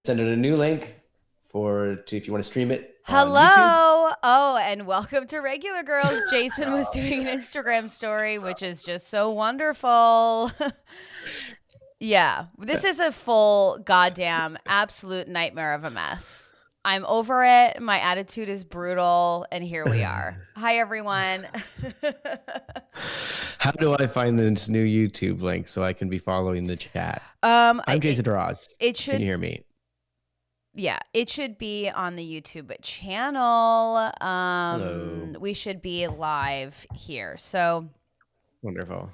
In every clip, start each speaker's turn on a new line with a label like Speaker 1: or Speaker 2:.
Speaker 1: send it a new link if you want to stream it on YouTube.
Speaker 2: Hello. Oh, and welcome to Regular Girls. Jason was doing an Instagram story, which is just so wonderful. Yeah, this is a full goddamn absolute nightmare of a mess. I'm over it. My attitude is brutal, and here we are. Hi, everyone.
Speaker 1: How do I find this new YouTube link so I can be following the chat? I'm Jason Ross.
Speaker 2: It
Speaker 1: Can you
Speaker 2: should,
Speaker 1: hear me?
Speaker 2: yeah, it should be on the YouTube channel.
Speaker 1: Hello.
Speaker 2: We should be live here. So
Speaker 1: Wonderful.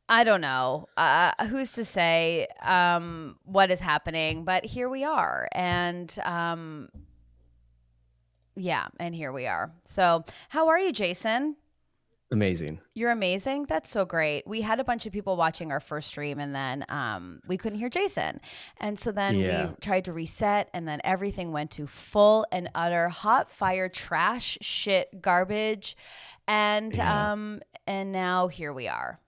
Speaker 2: I don't know. Who's to say what is happening? But here we are. And yeah, and here we are. So how are you, Jason?
Speaker 1: Amazing.
Speaker 2: You're amazing. That's so great. We had a bunch of people watching our first stream and then we couldn't hear Jason. And so then
Speaker 1: Yeah.
Speaker 2: we tried to reset and then everything went to full and utter hot fire trash, shit, garbage. And and now here we are.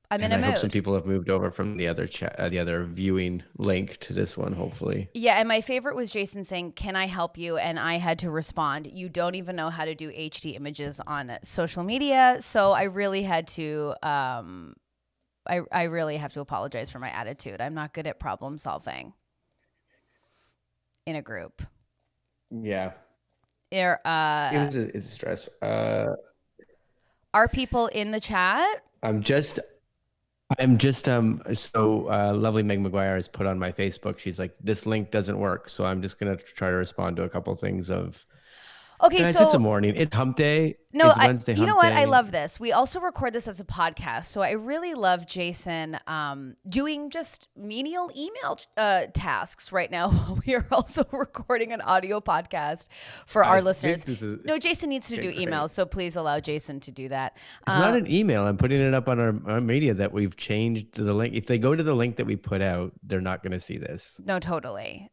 Speaker 2: I'm in a
Speaker 1: I
Speaker 2: mood.
Speaker 1: hope some people have moved over from the other chat, the other viewing link to this one, hopefully.
Speaker 2: Yeah, and my favorite was Jason saying, "Can I help you?" And I had to respond, "You don't even know how to do HD images on social media." So I really had to I really have to apologize for my attitude. I'm not good at problem solving in a group.
Speaker 1: Yeah.
Speaker 2: There
Speaker 1: It's a stress.
Speaker 2: are people in the chat?
Speaker 1: I'm just lovely Meg McGuire has put on my Facebook. She's like, this link doesn't work. So I'm just gonna try to respond to a couple things of
Speaker 2: Okay,
Speaker 1: guys,
Speaker 2: so
Speaker 1: it's a morning. It's hump day.
Speaker 2: no,
Speaker 1: It's Wednesday
Speaker 2: you know
Speaker 1: hump
Speaker 2: what? I
Speaker 1: day.
Speaker 2: love this. We also record this as a podcast, so I really love Jason doing just menial email tasks right now. We are also recording an audio podcast for our listeners. No, Jason needs to do emails, so please allow Jason to do that.
Speaker 1: It's not an email. I'm putting it up on our media that we've changed the link. If they go to the link that we put out, they're not going to see this.
Speaker 2: No, totally.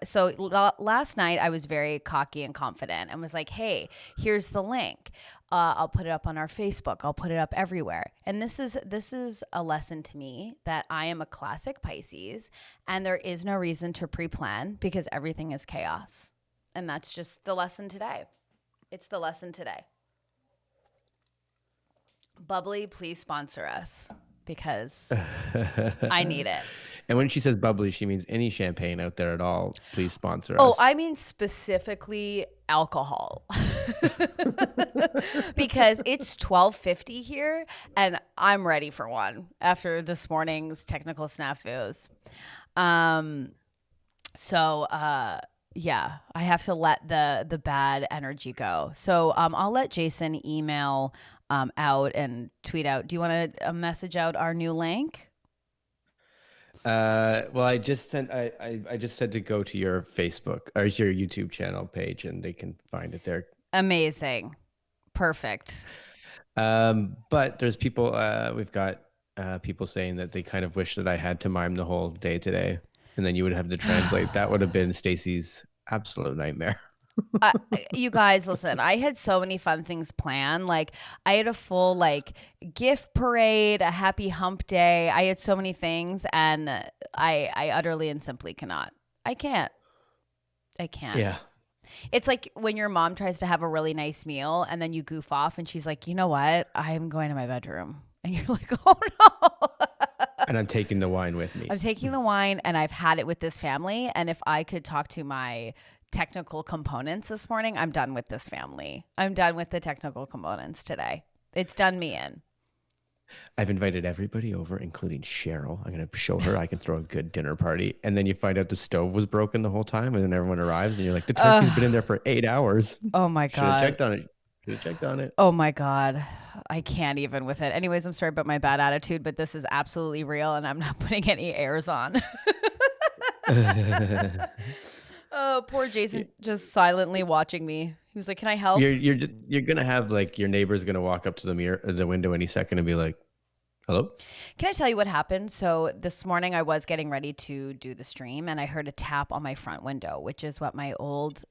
Speaker 2: So last night I was very cocky and confident and was like, "Hey, here's the link. I'll put it up on our Facebook. I'll put it up everywhere." And this is a lesson to me that I am a classic Pisces, and there is no reason to pre-plan because everything is chaos. And that's just the lesson today. It's the lesson today. Bubbly, please sponsor us because I need it.
Speaker 1: And when she says bubbly, she means any champagne out there at all. Please sponsor us.
Speaker 2: Oh, I mean specifically alcohol. Because it's 12:50 here and I'm ready for one after this morning's technical snafus. Yeah, I have to let the bad energy go. So I'll let Jason email out and tweet out. Do you want to message out our new link?
Speaker 1: Well, I just said to go to your Facebook or your YouTube channel page, and they can find it there.
Speaker 2: Amazing, perfect.
Speaker 1: But there's people. We've got people saying that they kind of wish that I had to mime the whole day today, and then you would have to translate. That would have been Stacey's absolute nightmare.
Speaker 2: You guys, listen, I had so many fun things planned. Like I had a full gift parade, a happy hump day. I had so many things and I utterly and simply cannot. I can't.
Speaker 1: Yeah.
Speaker 2: It's like when your mom tries to have a really nice meal and then you goof off and she's like, "You know what? I'm going to my bedroom." And you're like, "Oh no."
Speaker 1: And I'm taking the wine with me.
Speaker 2: I'm taking the wine and I've had it with this family. And if I could talk to my technical components this morning, I'm done with this family. I'm done with the technical components today. It's done me in.
Speaker 1: I've invited everybody over, including Cheryl. I'm going to show her I can throw a good dinner party. And then you find out the stove was broken the whole time, and then everyone arrives, and you're like, the turkey's been in there for 8 hours.
Speaker 2: Oh my God.
Speaker 1: Should have checked on it. Should have checked on it.
Speaker 2: Oh my God. I can't even with it. Anyways, I'm sorry about my bad attitude, but this is absolutely real, and I'm not putting any airs on. Oh, poor Jason, just silently watching me. He was like, "Can I help?"
Speaker 1: You're gonna have your neighbor's gonna walk up to the window any second and be like, "Hello."
Speaker 2: Can I tell you what happened? So this morning I was getting ready to do the stream, and I heard a tap on my front window, which is what my old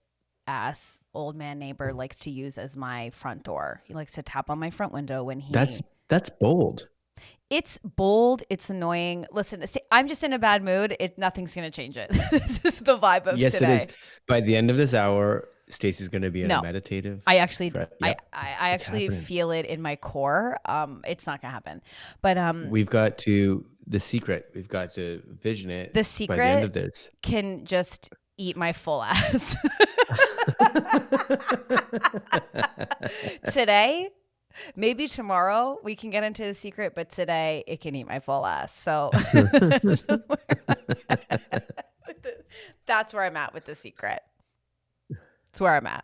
Speaker 2: man neighbor likes to use as my front door. He likes to tap on my front window when he.
Speaker 1: That's bold.
Speaker 2: It's bold. It's annoying. Listen, I'm just in a bad mood. Nothing's going to change it. This is the vibe of
Speaker 1: Yes, it
Speaker 2: today.
Speaker 1: is. By the end of this hour, Stacey's going to be in a
Speaker 2: No,
Speaker 1: meditative.
Speaker 2: I actually,
Speaker 1: Yep,
Speaker 2: I
Speaker 1: it's
Speaker 2: actually
Speaker 1: happening.
Speaker 2: feel it in my core. It's not going to happen. But
Speaker 1: We've got to the secret. We've got to vision it
Speaker 2: the
Speaker 1: by the end
Speaker 2: secret
Speaker 1: of this.
Speaker 2: can just eat my full ass. Today, maybe tomorrow we can get into the secret, but today it can eat my full ass. So that's where I'm at with the secret. That's where I'm at.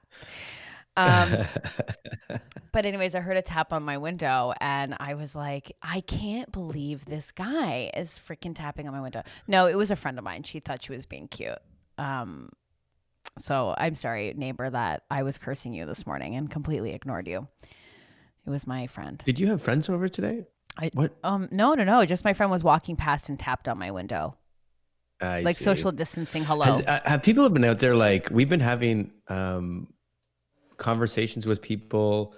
Speaker 2: But anyways, I heard a tap on my window and I was like, I can't believe this guy is freaking tapping on my window. No, it was a friend of mine. She thought she was being cute. So I'm sorry, neighbor, that I was cursing you this morning and completely ignored you. It was my friend.
Speaker 1: Did you have friends over today? What?
Speaker 2: No. Just my friend was walking past and tapped on my window.
Speaker 1: I
Speaker 2: Like
Speaker 1: see.
Speaker 2: social distancing. Hello.
Speaker 1: Have people been out there? Like we've been having conversations with people.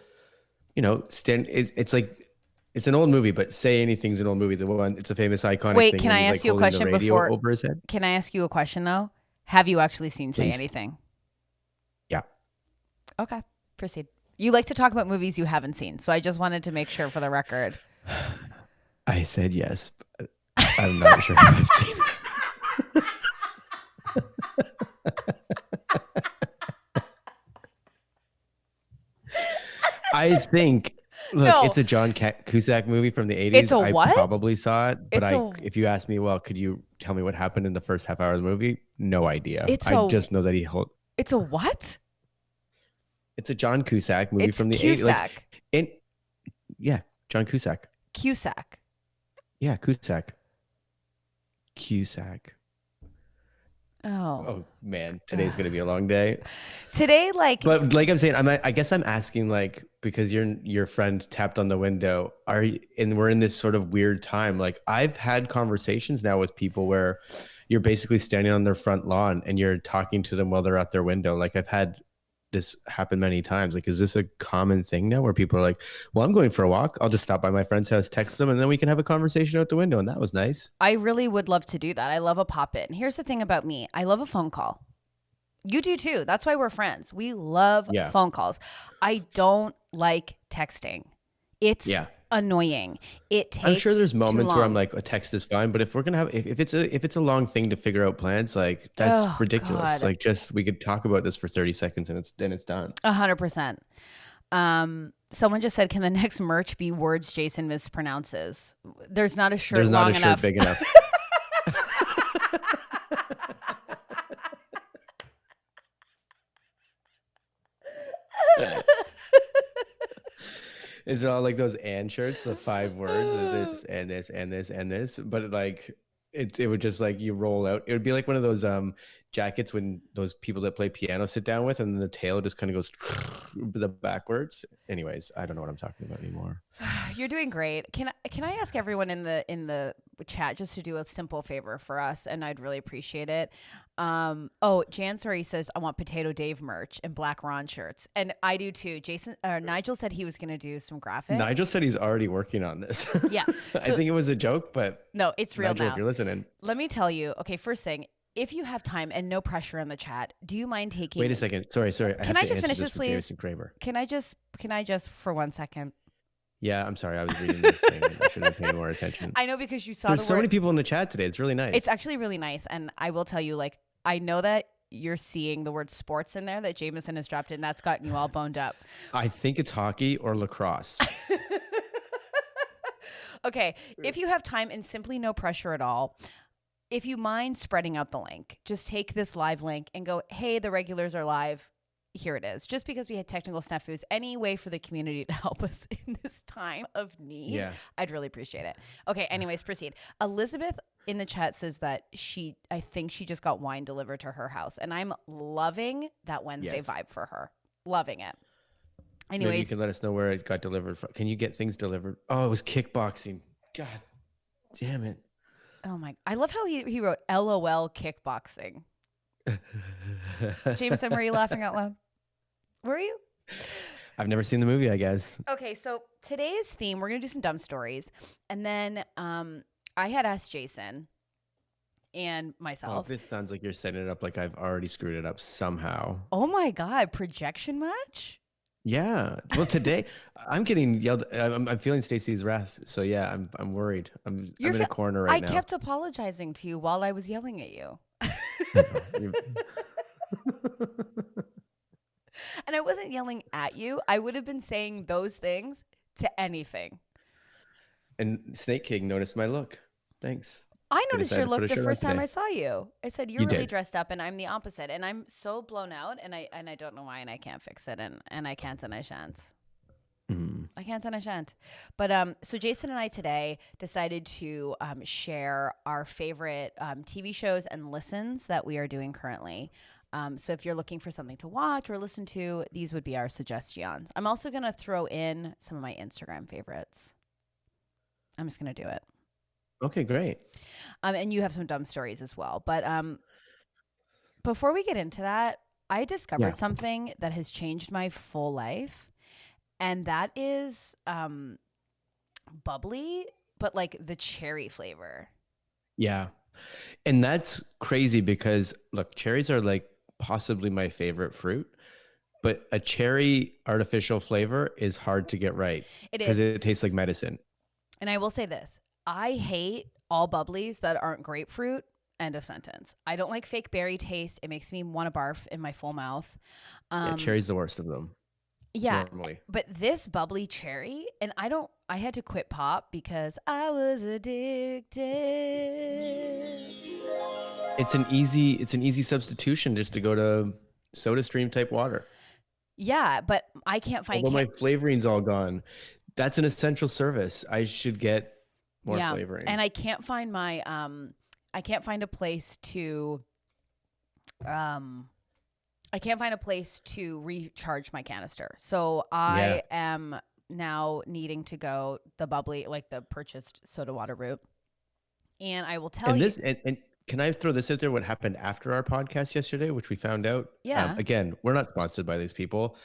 Speaker 1: You know, it's like it's an old movie, but Say Anything's an old movie. The one, it's a famous iconic
Speaker 2: Wait,
Speaker 1: thing.
Speaker 2: can
Speaker 1: when
Speaker 2: I
Speaker 1: he's,
Speaker 2: ask
Speaker 1: like,
Speaker 2: you a
Speaker 1: holding the
Speaker 2: question
Speaker 1: radio
Speaker 2: before?
Speaker 1: over his head?
Speaker 2: Can I ask you a question though? Have you actually seen Say
Speaker 1: Please.
Speaker 2: Anything?
Speaker 1: Yeah.
Speaker 2: Okay, proceed. You like to talk about movies you haven't seen, so I just wanted to make sure for the record.
Speaker 1: I said yes, but I'm not sure if I've seen it. I think, look,
Speaker 2: No.
Speaker 1: it's a John Cusack movie from the 80s.
Speaker 2: It's a what?
Speaker 1: I probably saw it, but
Speaker 2: It's
Speaker 1: if you ask me, well, could you tell me what happened in the first half hour of the movie? No idea.
Speaker 2: It's
Speaker 1: just know that
Speaker 2: It's a what?
Speaker 1: it's a John Cusack movie
Speaker 2: It's
Speaker 1: from the 80s.
Speaker 2: Cusack.
Speaker 1: Yeah, John Cusack.
Speaker 2: Cusack.
Speaker 1: Yeah, Cusack.
Speaker 2: Oh.
Speaker 1: Oh man, today's gonna be a long day.
Speaker 2: Today,
Speaker 1: But like I'm saying, I guess I'm asking, like, because your friend tapped on the window. And we're in this sort of weird time. Like I've had conversations now with people where you're basically standing on their front lawn and you're talking to them while they're at their window. Like I've had this happen many times. Like, is this a common thing now where people are like, well, I'm going for a walk. I'll just stop by my friend's house, text them, and then we can have a conversation out the window. And that was nice.
Speaker 2: I really would love to do that. I love a pop-in. Here's the thing about me. I love a phone call. You do too. That's why we're friends. We love phone calls. I don't like texting. It's annoying. It takes
Speaker 1: I'm sure there's moments
Speaker 2: too
Speaker 1: where I'm
Speaker 2: long.
Speaker 1: like, a text is fine, but if we're gonna have if it's a long thing to figure out plans, like that's ridiculous.
Speaker 2: God.
Speaker 1: Like just we could talk about this for 30 seconds and it's done.
Speaker 2: 100%. Someone just said, can the next merch be words Jason mispronounces? There's not a shirt
Speaker 1: There's not
Speaker 2: long
Speaker 1: a shirt
Speaker 2: enough.
Speaker 1: big enough. Is it all like those and shirts, the 5 words of this and this and this and this? But like it would just like you roll out. It would be like one of those jackets when those people that play piano sit down with, and then the tail just kind of goes the backwards. Anyways, I don't know what I'm talking about anymore.
Speaker 2: You're doing great. Can I ask everyone in the chat just to do a simple favor for us, and I'd really appreciate it. Jan Sori says I want Potato Dave merch and Black Ron shirts, and I do too. Nigel said he was going to do some graphics.
Speaker 1: Nigel said he's already working on this.
Speaker 2: Yeah,
Speaker 1: I think it was a joke, but
Speaker 2: no, it's real
Speaker 1: Nigel,
Speaker 2: now.
Speaker 1: if you're listening,
Speaker 2: let me tell you. Okay, first thing. If you have time and no pressure in the chat, do you mind taking?
Speaker 1: Wait a second. Sorry.
Speaker 2: Can I just finish this, please?
Speaker 1: Jameson Craver.
Speaker 2: Can I just for 1 second?
Speaker 1: Yeah, I'm sorry. I was reading this thing. I should have paid more attention.
Speaker 2: I know, because you saw
Speaker 1: There's so many people in the chat today. It's really nice.
Speaker 2: It's actually really nice, and I will tell you, like, I know that you're seeing the word sports in there that Jameson has dropped in. That's gotten you all boned up.
Speaker 1: I think it's hockey or lacrosse.
Speaker 2: Okay, if you have time and simply no pressure at all, if you mind spreading out the link, just take this live link and go, hey, the regulars are live. Here it is. Just because we had technical snafus, any way for the community to help us in this time of need, I'd really appreciate it. Okay, anyways, proceed. Elizabeth in the chat says that I think she just got wine delivered to her house, and I'm loving that Wednesday vibe for her. Loving it. Anyways.
Speaker 1: Maybe you can let us know where it got delivered from. Can you get things delivered? Oh, it was kickboxing. God damn it.
Speaker 2: Oh my, I love how he wrote LOL kickboxing. Jameson, were you laughing out loud? Were you?
Speaker 1: I've never seen the movie, I guess.
Speaker 2: Okay, so today's theme, we're gonna do some dumb stories, and then I had asked Jason and
Speaker 1: Oh,
Speaker 2: myself.
Speaker 1: this sounds like you're setting it up like I've already screwed it up somehow.
Speaker 2: Oh my God, projection much?
Speaker 1: Yeah. Well, today I'm getting yelled. I'm feeling Stacey's wrath. So yeah, I'm worried. I'm in a corner
Speaker 2: I
Speaker 1: right now.
Speaker 2: kept apologizing to you while I was yelling at you.
Speaker 1: I know.
Speaker 2: And I wasn't yelling at you. I would have been saying those things to anything.
Speaker 1: And Snake King noticed my look. Thanks.
Speaker 2: I
Speaker 1: I
Speaker 2: noticed
Speaker 1: decided
Speaker 2: your
Speaker 1: to put
Speaker 2: look
Speaker 1: a
Speaker 2: the
Speaker 1: shirt on
Speaker 2: first time
Speaker 1: today.
Speaker 2: I saw you. I said you're
Speaker 1: You
Speaker 2: really
Speaker 1: did.
Speaker 2: dressed up, and I'm the opposite. And I'm so blown out, and I don't know why, and I can't fix it, and I can't and I shan't.
Speaker 1: Mm.
Speaker 2: I can't and I shan't. But so Jason and I today decided to share our favorite TV shows and listens that we are doing currently. So if you're looking for something to watch or listen to, these would be our suggestions. I'm also going to throw in some of my Instagram favorites. I'm just going to do it.
Speaker 1: Okay, great.
Speaker 2: And you have some dumb stories as well. But before we get into that, I discovered
Speaker 1: Yeah.
Speaker 2: something that has changed my full life. And that is bubbly, but like the cherry flavor.
Speaker 1: Yeah. And that's crazy because look, cherries are like possibly my favorite fruit, but a cherry artificial flavor is hard to get right
Speaker 2: It
Speaker 1: because
Speaker 2: is.
Speaker 1: it tastes like medicine.
Speaker 2: And I will say this. I hate all bubblies that aren't grapefruit. End of sentence. I don't like fake berry taste. It makes me want to barf in my full mouth.
Speaker 1: Yeah, cherry's the worst of them
Speaker 2: Yeah,
Speaker 1: normally.
Speaker 2: but this bubbly cherry, and I had to quit pop because I was addicted.
Speaker 1: It's an easy substitution just to go to soda stream type water.
Speaker 2: Yeah, but I can't find
Speaker 1: Although my flavoring's all gone. That's an essential service. I should get more flavoring.
Speaker 2: and I can't find my I can't find a place to I can't find a place to recharge my canister. So I am now needing to go the bubbly, like the purchased soda water route. And I will tell you.
Speaker 1: And can I throw this out there? What happened after our podcast yesterday, which we found out?
Speaker 2: Yeah.
Speaker 1: Again, we're not sponsored by these people,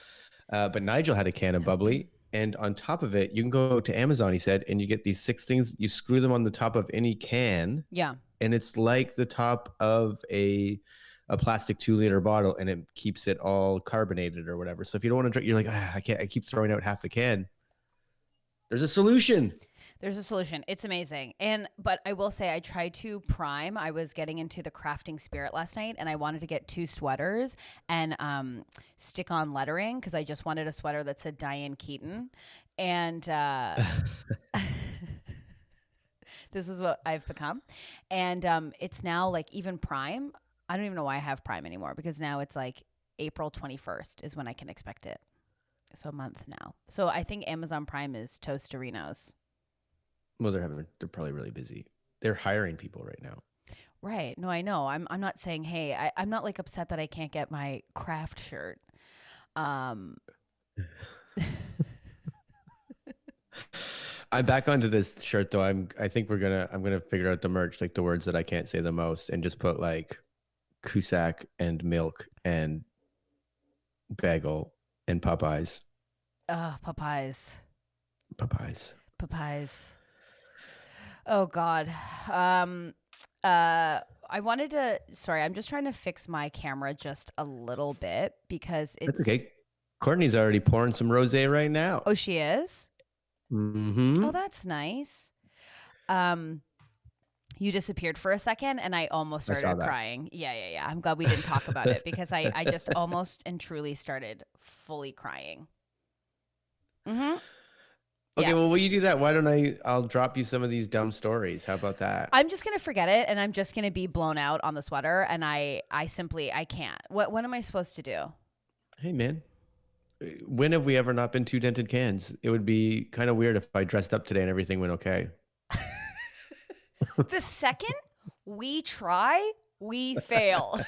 Speaker 1: but Nigel had a can of bubbly. And on top of it, you can go to Amazon, he said, and you get these 6 things. You screw them on the top of any can.
Speaker 2: Yeah.
Speaker 1: And it's like the top of a plastic 2-liter bottle, and it keeps it all carbonated or whatever. So if you don't want to drink, you're like, I can't. I keep throwing out half the can. There's a solution.
Speaker 2: There's a solution. It's amazing. But I will say I tried to prime. I was getting into the crafting spirit last night, and I wanted to get 2 sweaters and stick on lettering because I just wanted a sweater that said Diane Keaton. And this is what I've become. And it's now like even Prime. I don't even know why I have Prime anymore because now it's like April 21st is when I can expect it. So a month now. So I think Amazon Prime is Toasterinos.
Speaker 1: Well, they're probably really busy. They're hiring people right now.
Speaker 2: Right. No, I know. I'm not saying, hey, I'm not like upset that I can't get my craft shirt. I'm
Speaker 1: back onto this shirt though. I think I'm gonna figure out the merch, like the words that I can't say the most, and just put like Cusack and milk and bagel and Popeyes.
Speaker 2: Popeyes.
Speaker 1: Popeyes.
Speaker 2: Popeyes. Oh God. I wanted to. Sorry, I'm just trying to fix my camera just a little bit because it's
Speaker 1: That's okay. Courtney's already pouring some rosé right now.
Speaker 2: Oh, she is.
Speaker 1: Mm-hmm.
Speaker 2: Oh, that's nice. You disappeared for a second, and I almost started crying. Yeah. I'm glad we didn't talk about it because I just almost and truly started fully crying. Mm-hmm.
Speaker 1: Okay, well, will you do that? Why don't I'll drop you some of these dumb stories. How about that?
Speaker 2: I'm just going to forget it, and I'm just going to be blown out on the sweater, and I can't. What am I supposed to do?
Speaker 1: Hey, man. When have we ever not been 2 dented cans? It would be kind of weird if I dressed up today and everything went okay.
Speaker 2: The second we try, we fail.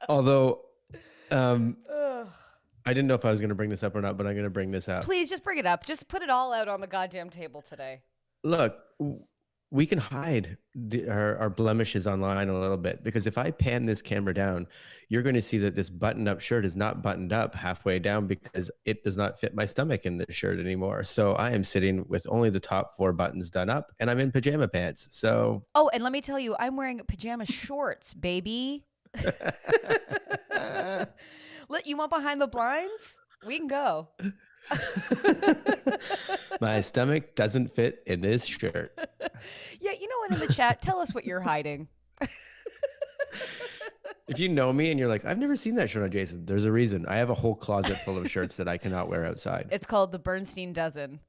Speaker 1: Although, I didn't know if I was going to bring this up or not, but I'm going to bring this up.
Speaker 2: Please just bring it up. Just put it all out on the goddamn table today.
Speaker 1: Look, we can hide our blemishes online a little bit, because if I pan this camera down, you're going to see that this button-up shirt is not buttoned up halfway down because it does not fit my stomach in the shirt anymore. So I am sitting with only the top 4 buttons done up, and I'm in pajama pants. So
Speaker 2: Oh, and let me tell you, I'm wearing pajama shorts, baby. You want behind the blinds? We can go.
Speaker 1: my stomach doesn't fit in this shirt.
Speaker 2: Yeah, you know what? In the chat, tell us what you're hiding.
Speaker 1: If you know me and you're like, I've never seen that shirt on Jason, there's a reason. I have a whole closet full of shirts that I cannot wear outside.
Speaker 2: It's called the Bernstein Dozen.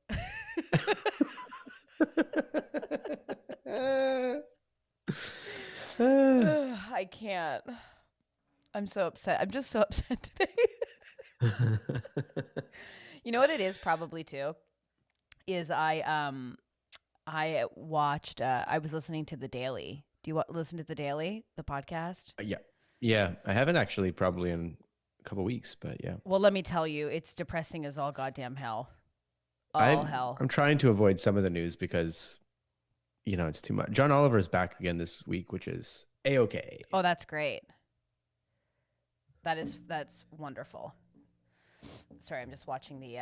Speaker 2: I can't. I'm so upset. I'm just so upset today. You know what it is probably too? Is I watched I was listening to The Daily. Do you listen to The Daily, the podcast?
Speaker 1: Yeah. I haven't actually probably in a couple weeks, but yeah.
Speaker 2: Well, let me tell you, it's depressing as all goddamn hell. All hell.
Speaker 1: I'm trying to avoid some of the news because, it's too much. John Oliver is back again this week, which is A-okay.
Speaker 2: Oh, that's great. That's wonderful. Sorry, I'm just watching the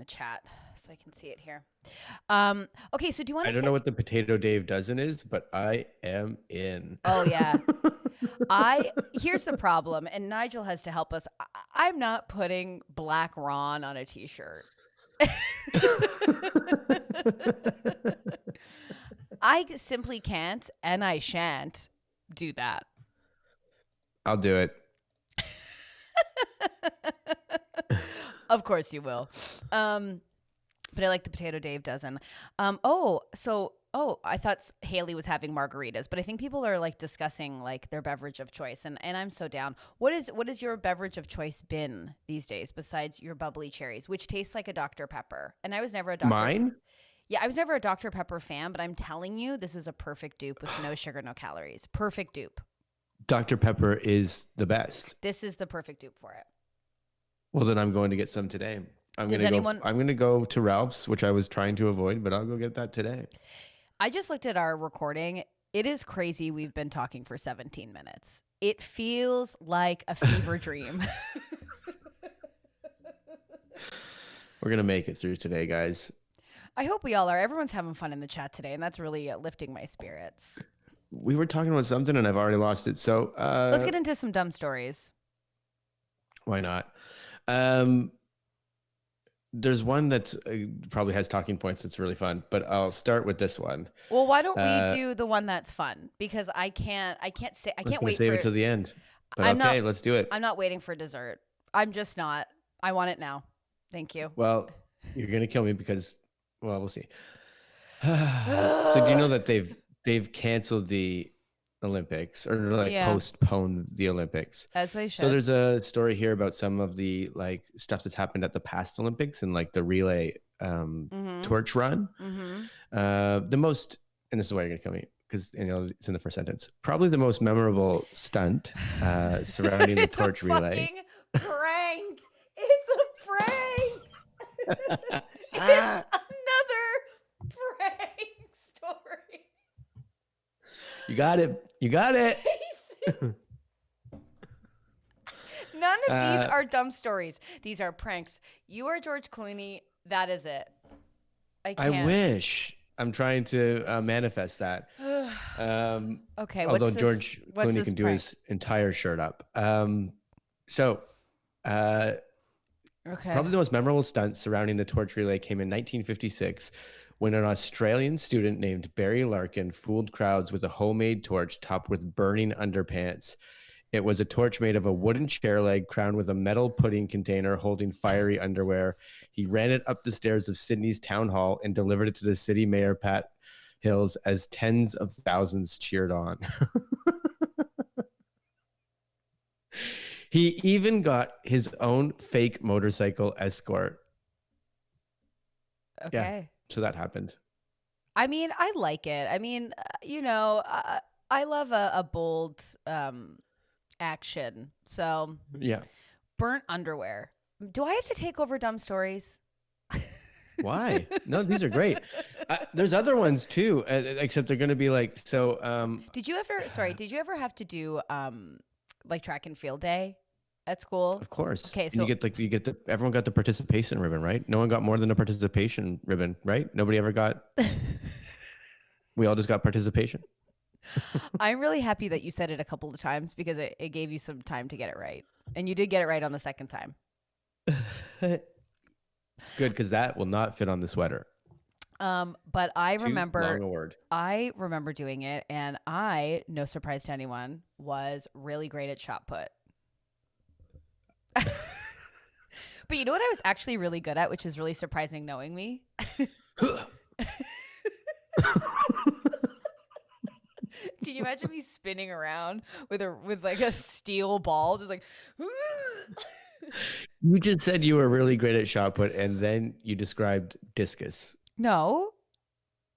Speaker 2: chat so I can see it here. Okay, so do you want to?
Speaker 1: I don't know what the potato Dave dozen is, but I am in.
Speaker 2: Oh yeah. Here's the problem, and Nigel has to help us. I'm not putting Black Ron on a t-shirt. I simply can't, and I shan't do that.
Speaker 1: I'll do it.
Speaker 2: Of course you will. But I like the potato Dave dozen. I thought Haley was having margaritas, but I think people are like discussing like their beverage of choice, and I'm so down. What is your beverage of choice been these days besides your bubbly cherries, which tastes like a Dr. Pepper? And I was never a Dr.
Speaker 1: Mine?
Speaker 2: Yeah, I was never a Dr. Pepper fan, but I'm telling you, this is a perfect dupe with no sugar, no calories. Perfect dupe.
Speaker 1: Dr. Pepper is the best.
Speaker 2: This is the perfect dupe for it.
Speaker 1: Well, then I'm going to get some today. I'm going to go to Ralph's, which I was trying to avoid, but I'll go get that today.
Speaker 2: I just looked at our recording. It is crazy. We've been talking for 17 minutes. It feels like a fever dream.
Speaker 1: We're going to make it through today, guys.
Speaker 2: I hope we all are. Everyone's having fun in the chat today, and that's really lifting my spirits.
Speaker 1: We were talking about something, and I've already lost it. So
Speaker 2: let's get into some dumb stories.
Speaker 1: Why not? There's one that probably has talking points that's really fun, but I'll start with this one.
Speaker 2: Well, why don't we do the one that's fun? Because I can't wait
Speaker 1: save it till the end. But let's do it.
Speaker 2: I'm not waiting for dessert. I'm just not. I want it now. Thank you.
Speaker 1: Well, you're gonna kill me because, well, we'll see. So do you know that they've canceled the Olympics, or postponed the Olympics,
Speaker 2: as they should?
Speaker 1: So there's a story here about some of the like stuff that's happened at the past Olympics and like the relay torch run. The most, and this is why you're gonna kill me because it's in the first sentence. Probably the most memorable stunt surrounding the torch relay.
Speaker 2: It's a prank. It's a prank. It's another prank story.
Speaker 1: You got it.
Speaker 2: None of these are dumb stories. These are pranks. You are George Clooney. That is it. I
Speaker 1: wish. I'm trying to manifest that.
Speaker 2: Okay.
Speaker 1: Although George Clooney can do his entire shirt up. Probably the most memorable stunt surrounding the torch relay came in 1956 when an Australian student named Barry Larkin fooled crowds with a homemade torch topped with burning underpants. It was a torch made of a wooden chair leg crowned with a metal pudding container holding fiery underwear. He ran it up the stairs of Sydney's town hall and delivered it to the city mayor, Pat Hills, as tens of thousands cheered on. He even got his own fake motorcycle escort.
Speaker 2: Okay.
Speaker 1: Yeah, so that happened.
Speaker 2: I mean, I like it. I mean, I love a bold action. So
Speaker 1: yeah.
Speaker 2: Burnt underwear. Do I have to take over dumb stories?
Speaker 1: Why? No, these are great. There's other ones too, except they're going to be like so.
Speaker 2: Did you ever, sorry, did you ever have to do like track and field day at school?
Speaker 1: Of course,
Speaker 2: Okay,
Speaker 1: and
Speaker 2: so
Speaker 1: you get the everyone got the participation ribbon, right? No one got more than a participation ribbon, right? Nobody ever got. We all just got participation.
Speaker 2: I'm really happy that you said it a couple of times because it gave you some time to get it right. And you did get it right on the second time.
Speaker 1: Good, because that will not fit on the sweater.
Speaker 2: But I
Speaker 1: Too
Speaker 2: remember
Speaker 1: long a word.
Speaker 2: I remember doing it, and I, no surprise to anyone, was really great at shot put. But you know what I was actually really good at, which is really surprising knowing me? Can you imagine me spinning around with like a steel ball, just like
Speaker 1: You just said you were really great at shot put, and then you described discus.
Speaker 2: No.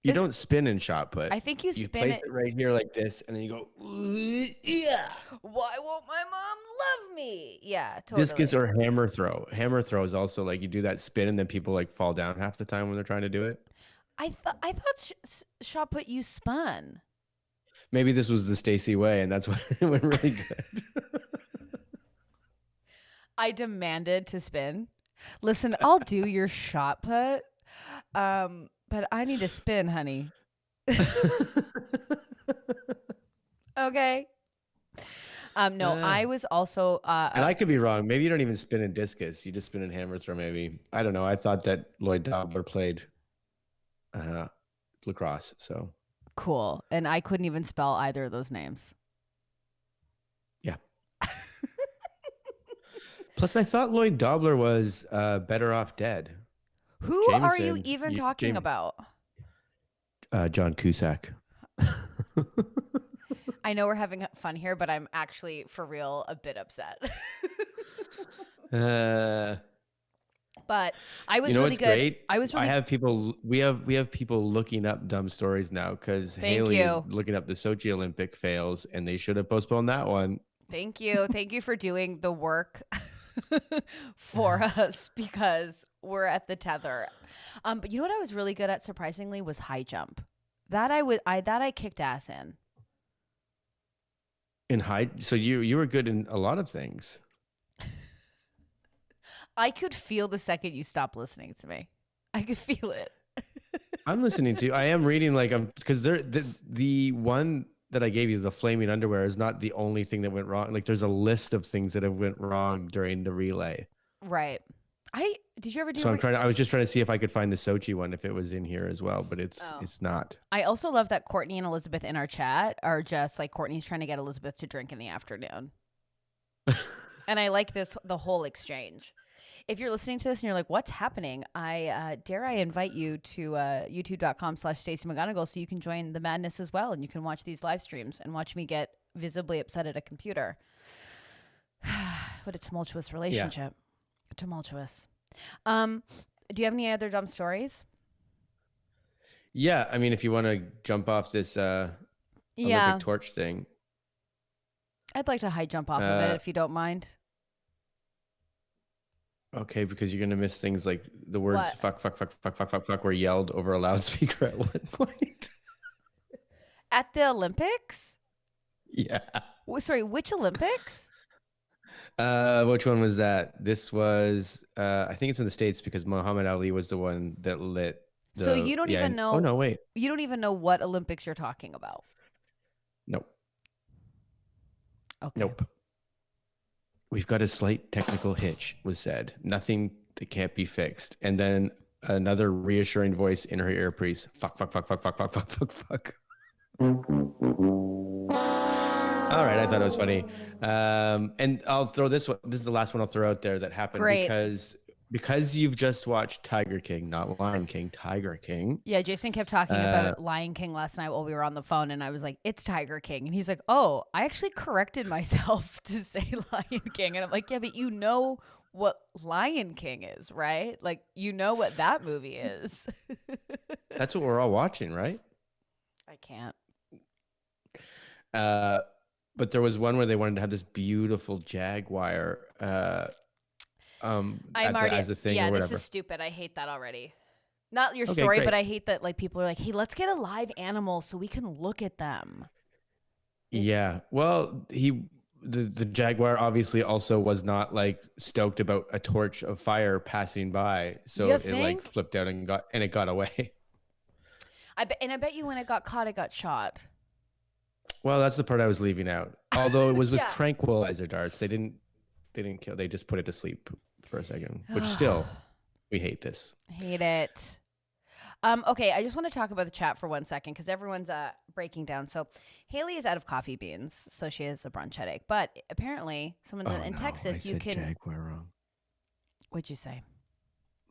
Speaker 1: You don't spin in shot put.
Speaker 2: I think you
Speaker 1: You
Speaker 2: spin
Speaker 1: place
Speaker 2: it.
Speaker 1: it right here like this, and then you go, yeah.
Speaker 2: Why won't my mom love me? Yeah, totally.
Speaker 1: Discus or hammer throw. Hammer throw is also like you do that spin, and then people like fall down half the time when they're trying to do it.
Speaker 2: I thought shot put you spun.
Speaker 1: Maybe this was the Stacy way, and that's why it went really good.
Speaker 2: I demanded to spin. Listen, I'll do your shot put, but I need to spin, honey. Okay. No, I was also.
Speaker 1: And I could be wrong. Maybe you don't even spin in discus. You just spin in hammer throw. Maybe I don't know. I thought that Lloyd Dobler played lacrosse. So
Speaker 2: cool, and I couldn't even spell either of those names.
Speaker 1: yeah. Plus, I thought Lloyd Dobler was better off dead.
Speaker 2: Who are you even talking about?
Speaker 1: John Cusack.
Speaker 2: I know we're having fun here, but I'm actually, for real, a bit upset. But I was really good.
Speaker 1: Great?
Speaker 2: I was really.
Speaker 1: I have people. We have people looking up dumb stories now because Haley is looking up the Sochi Olympic fails, and they should have postponed that one.
Speaker 2: Thank you for doing the work for us because we're at the tether. But you know what I was really good at, surprisingly, was high jump. That I kicked ass in.
Speaker 1: In high, so you were good in a lot of things.
Speaker 2: I could feel the second you stopped listening to me. I could feel it.
Speaker 1: I'm listening to you. I am reading like I'm because the one that I gave you, the flaming underwear, is not the only thing that went wrong. Like there's a list of things that have went wrong during the relay.
Speaker 2: Right. Did you ever do?
Speaker 1: So I was just trying to see if I could find the Sochi one if it was in here as well, but it's not.
Speaker 2: I also love that Courtney and Elizabeth in our chat are just like Courtney's trying to get Elizabeth to drink in the afternoon. And I like the whole exchange. If you're listening to this and you're like, what's happening? I invite you to youtube.com/Stacey McGonigal so you can join the madness as well. And you can watch these live streams and watch me get visibly upset at a computer. What a tumultuous relationship. Yeah. Tumultuous. Do you have any other dumb stories?
Speaker 1: Yeah. I mean, if you want to jump off this Olympic torch thing.
Speaker 2: I'd like to high jump off of it if you don't mind.
Speaker 1: Okay, because you're gonna miss things like the words "fuck, fuck, fuck, fuck, fuck, fuck, fuck" were yelled over a loudspeaker at one point.
Speaker 2: At the Olympics?
Speaker 1: Yeah.
Speaker 2: Sorry, which Olympics?
Speaker 1: Which one was that? This was I think it's in the States because Muhammad Ali was the one that lit.
Speaker 2: So you don't even know.
Speaker 1: Oh no, wait.
Speaker 2: You don't even know what Olympics you're talking about.
Speaker 1: Nope.
Speaker 2: Okay.
Speaker 1: Nope. We've got a slight technical hitch, was said. Nothing that can't be fixed. And then another reassuring voice in her earpiece. Fuck, fuck, fuck, fuck, fuck, fuck, fuck, fuck, fuck. All right, I thought it was funny. And I'll throw this one. This is the last one I'll throw out there that happened. Great. Because you've just watched Tiger King, not Lion King, Tiger King.
Speaker 2: Yeah, Jason kept talking about Lion King last night while we were on the phone, and I was like, it's Tiger King. And he's like, oh, I actually corrected myself to say Lion King. And I'm like, yeah, but you know what Lion King is, right? Like, you know what that movie is.
Speaker 1: That's what we're all watching, right?
Speaker 2: I can't.
Speaker 1: But there was one where they wanted to have this beautiful Jaguar as a thing or whatever.
Speaker 2: This is stupid. I hate that already. Not your
Speaker 1: Okay,
Speaker 2: story, but
Speaker 1: great.
Speaker 2: I hate that like people are like, hey, let's get a live animal so we can look at them.
Speaker 1: Yeah. Well, the jaguar obviously also was not like stoked about a torch of fire passing by, so
Speaker 2: You
Speaker 1: it like
Speaker 2: think?
Speaker 1: flipped out and it got away.
Speaker 2: I bet you when it got caught, it got shot.
Speaker 1: Well, that's the part I was leaving out. Although it was with
Speaker 2: Yeah.
Speaker 1: tranquilizer darts, they didn't kill. They just put it to sleep for a second. Which still, we hate this.
Speaker 2: Hate it. Okay, I just want to talk about the chat for 1 second because everyone's breaking down. So Haley is out of coffee beans, so she has a brunch headache. But apparently, someone said
Speaker 1: Oh
Speaker 2: in
Speaker 1: no, I
Speaker 2: Texas you
Speaker 1: said
Speaker 2: can.
Speaker 1: jaguar wrong.
Speaker 2: What'd you say?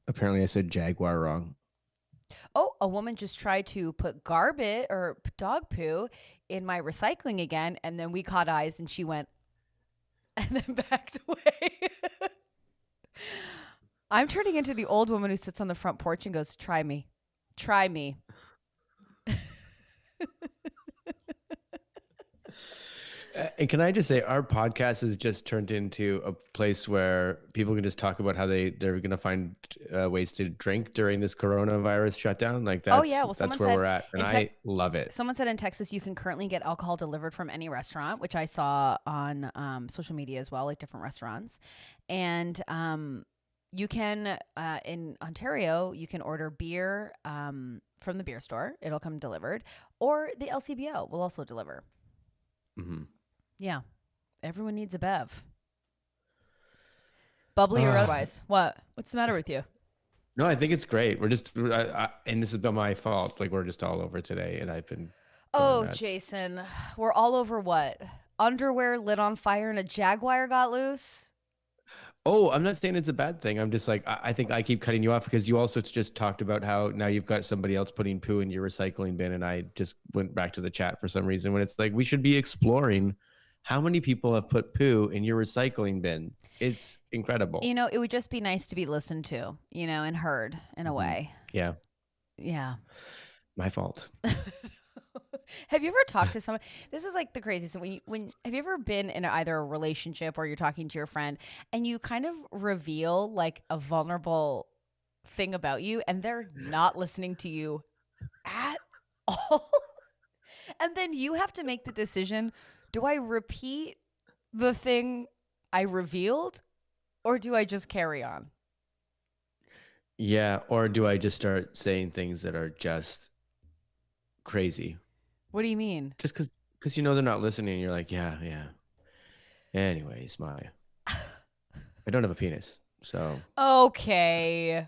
Speaker 1: Apparently, I said jaguar wrong.
Speaker 2: Oh, a woman just tried to put garbage or dog poo in my recycling again, and then we caught eyes, and she went and then backed away. I'm turning into the old woman who sits on the front porch and goes, "Try me, try me."
Speaker 1: And can I just say, our podcast has just turned into a place where people can just talk about how they're going to find ways to drink during this coronavirus shutdown. Like
Speaker 2: Oh yeah, well,
Speaker 1: that's
Speaker 2: someone
Speaker 1: where
Speaker 2: said
Speaker 1: we're at, and I love it.
Speaker 2: someone said in Texas you can currently get alcohol delivered from any restaurant, which I saw on social media as well, like different restaurants, and you can in Ontario you can order beer from the beer store; it'll come delivered, or the LCBO will also deliver.
Speaker 1: Mm-hmm.
Speaker 2: Yeah, everyone needs a bev, bubbly or otherwise. What's the matter with you?
Speaker 1: No, I think it's great. We're just, and this has been my fault. Like we're just all over today, and I've been going
Speaker 2: Oh,
Speaker 1: nuts.
Speaker 2: Jason, we're all over what? Underwear lit on fire and a jaguar got loose?
Speaker 1: Oh, I'm not saying it's a bad thing. I'm just like, I think I keep cutting you off because you also just talked about how now you've got somebody else putting poo in your recycling bin. And I just went back to the chat for some reason when it's like, we should be exploring how many people have put poo in your recycling bin. It's incredible.
Speaker 2: You know, it would just be nice to be listened to, and heard in a way.
Speaker 1: Yeah.
Speaker 2: Yeah.
Speaker 1: My fault.
Speaker 2: Have you ever talked to someone? This is like the craziest. When have you ever been in either a relationship or you're talking to your friend and you kind of reveal like a vulnerable thing about you and they're not listening to you at all? And then you have to make the decision, do I repeat the thing I revealed or do I just carry on?
Speaker 1: Yeah. Or do I just start saying things that are just crazy?
Speaker 2: What do you mean?
Speaker 1: Just because they're not listening. You're like, yeah. Anyways, I don't have a penis, so.
Speaker 2: Okay.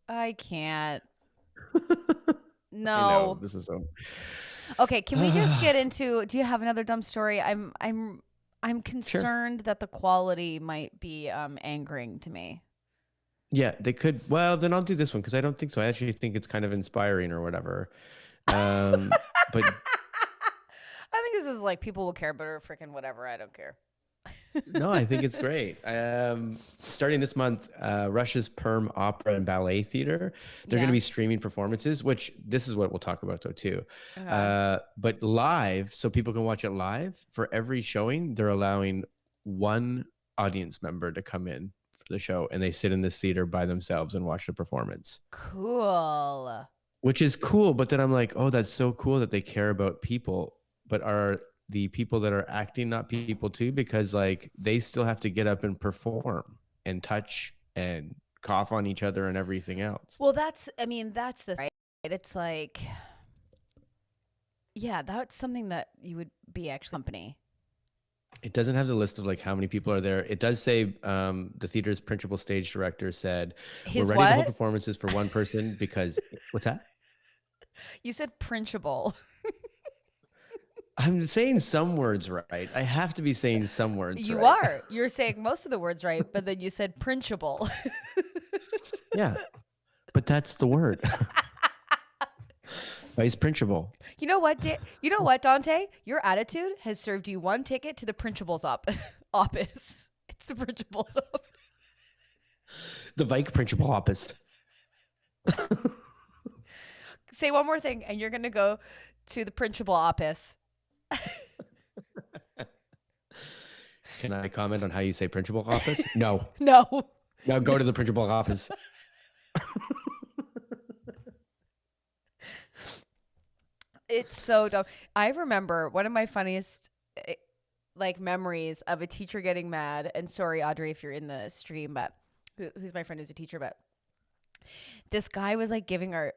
Speaker 2: I can't. No.
Speaker 1: I know, this is so.
Speaker 2: Okay, can we just get into, do you have another dumb story? I'm concerned that the quality might be angering to me.
Speaker 1: Yeah, they could. Well, then I'll do this one because I don't think so. I actually think it's kind of inspiring or whatever. But
Speaker 2: I think this is like people will care about or freaking whatever. I don't care.
Speaker 1: no, I think it's great. Starting this month, Russia's Perm Opera and Ballet Theater, they're going to be streaming performances, which this is what we'll talk about though too. But live, so people can watch it live. For every showing, they're allowing one audience member to come in for the show, and they sit in this theater by themselves and watch the performance.
Speaker 2: Cool.
Speaker 1: Which is cool, but then I'm like, oh, that's so cool that they care about people, but are the people that are acting not people too? Because like they still have to get up and perform and touch and cough on each other and everything else.
Speaker 2: Well, that's the right. It's like, yeah, that's something that you would be actually company.
Speaker 1: It doesn't have the list of like how many people are there. It does say the theater's principal stage director said, we're ready to hold performances for one person because what's that?
Speaker 2: You said principal.
Speaker 1: I'm saying some words right. I have to be saying some words right.
Speaker 2: You are. You're saying most of the words right, but then you said principal.
Speaker 1: Yeah, but that's the word. Vice principal.
Speaker 2: You know what, Dante? Your attitude has served you one ticket to the principal's office. It's the principal's office.
Speaker 1: The Vice principal office.
Speaker 2: Say one more thing, and you're going to go to the principal office.
Speaker 1: Can I comment on how you say principal office? No.
Speaker 2: No.
Speaker 1: Now go to the principal office.
Speaker 2: It's so dumb. I remember one of my funniest like memories of a teacher getting mad. And sorry, Audrey, if you're in the stream, but who's my friend who's a teacher, but this guy was like giving our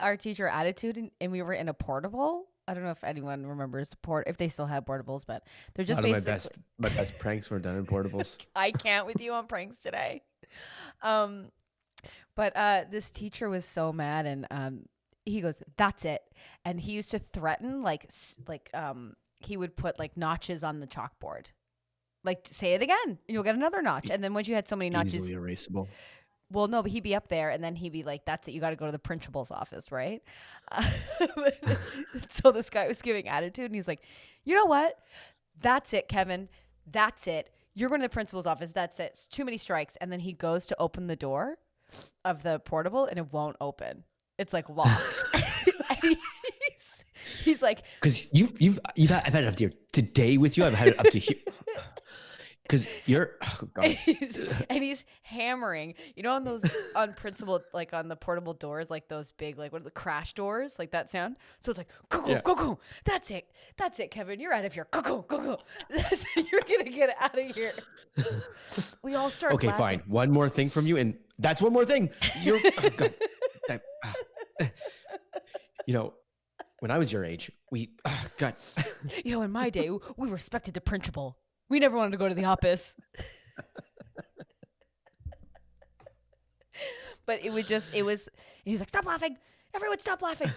Speaker 2: our teacher attitude, and we were in a portable. I don't know if anyone remembers if they still have portables, but they're just
Speaker 1: One of
Speaker 2: basically.
Speaker 1: my best pranks were done in portables.
Speaker 2: I can't with you on pranks today. Um, but this teacher was so mad, and he goes, "That's it," and he used to threaten he would put like notches on the chalkboard, like say it again, and you'll get another notch, and then once you had so many notches.
Speaker 1: Easily erasable.
Speaker 2: Well, no, but he'd be up there, and then he'd be like, "That's it. You got to go to the principal's office, right?" So this guy was giving attitude, and he's like, "You know what? That's it, Kevin. That's it. You're going to the principal's office. That's it. It's too many strikes." And then he goes to open the door of the portable, and it won't open. It's like locked. And he's like,
Speaker 1: because I've had it up to here today with you. I've had it up to here. Because you're, oh God.
Speaker 2: and he's hammering, you know, on those on principal, like on the portable doors, like those big, like what are the crash doors, like that sound. So it's like, go. That's it, Kevin. You're out of here. Go. That's it. You're gonna get out of here. We all start.
Speaker 1: Okay,
Speaker 2: laughing.
Speaker 1: fine. One more thing from you, and that's one more thing. You're, oh God. You know, when I was your age, God.
Speaker 2: You know, in my day, we respected the principal. We never wanted to go to the office. But he was like, "Stop laughing. Everyone stop laughing."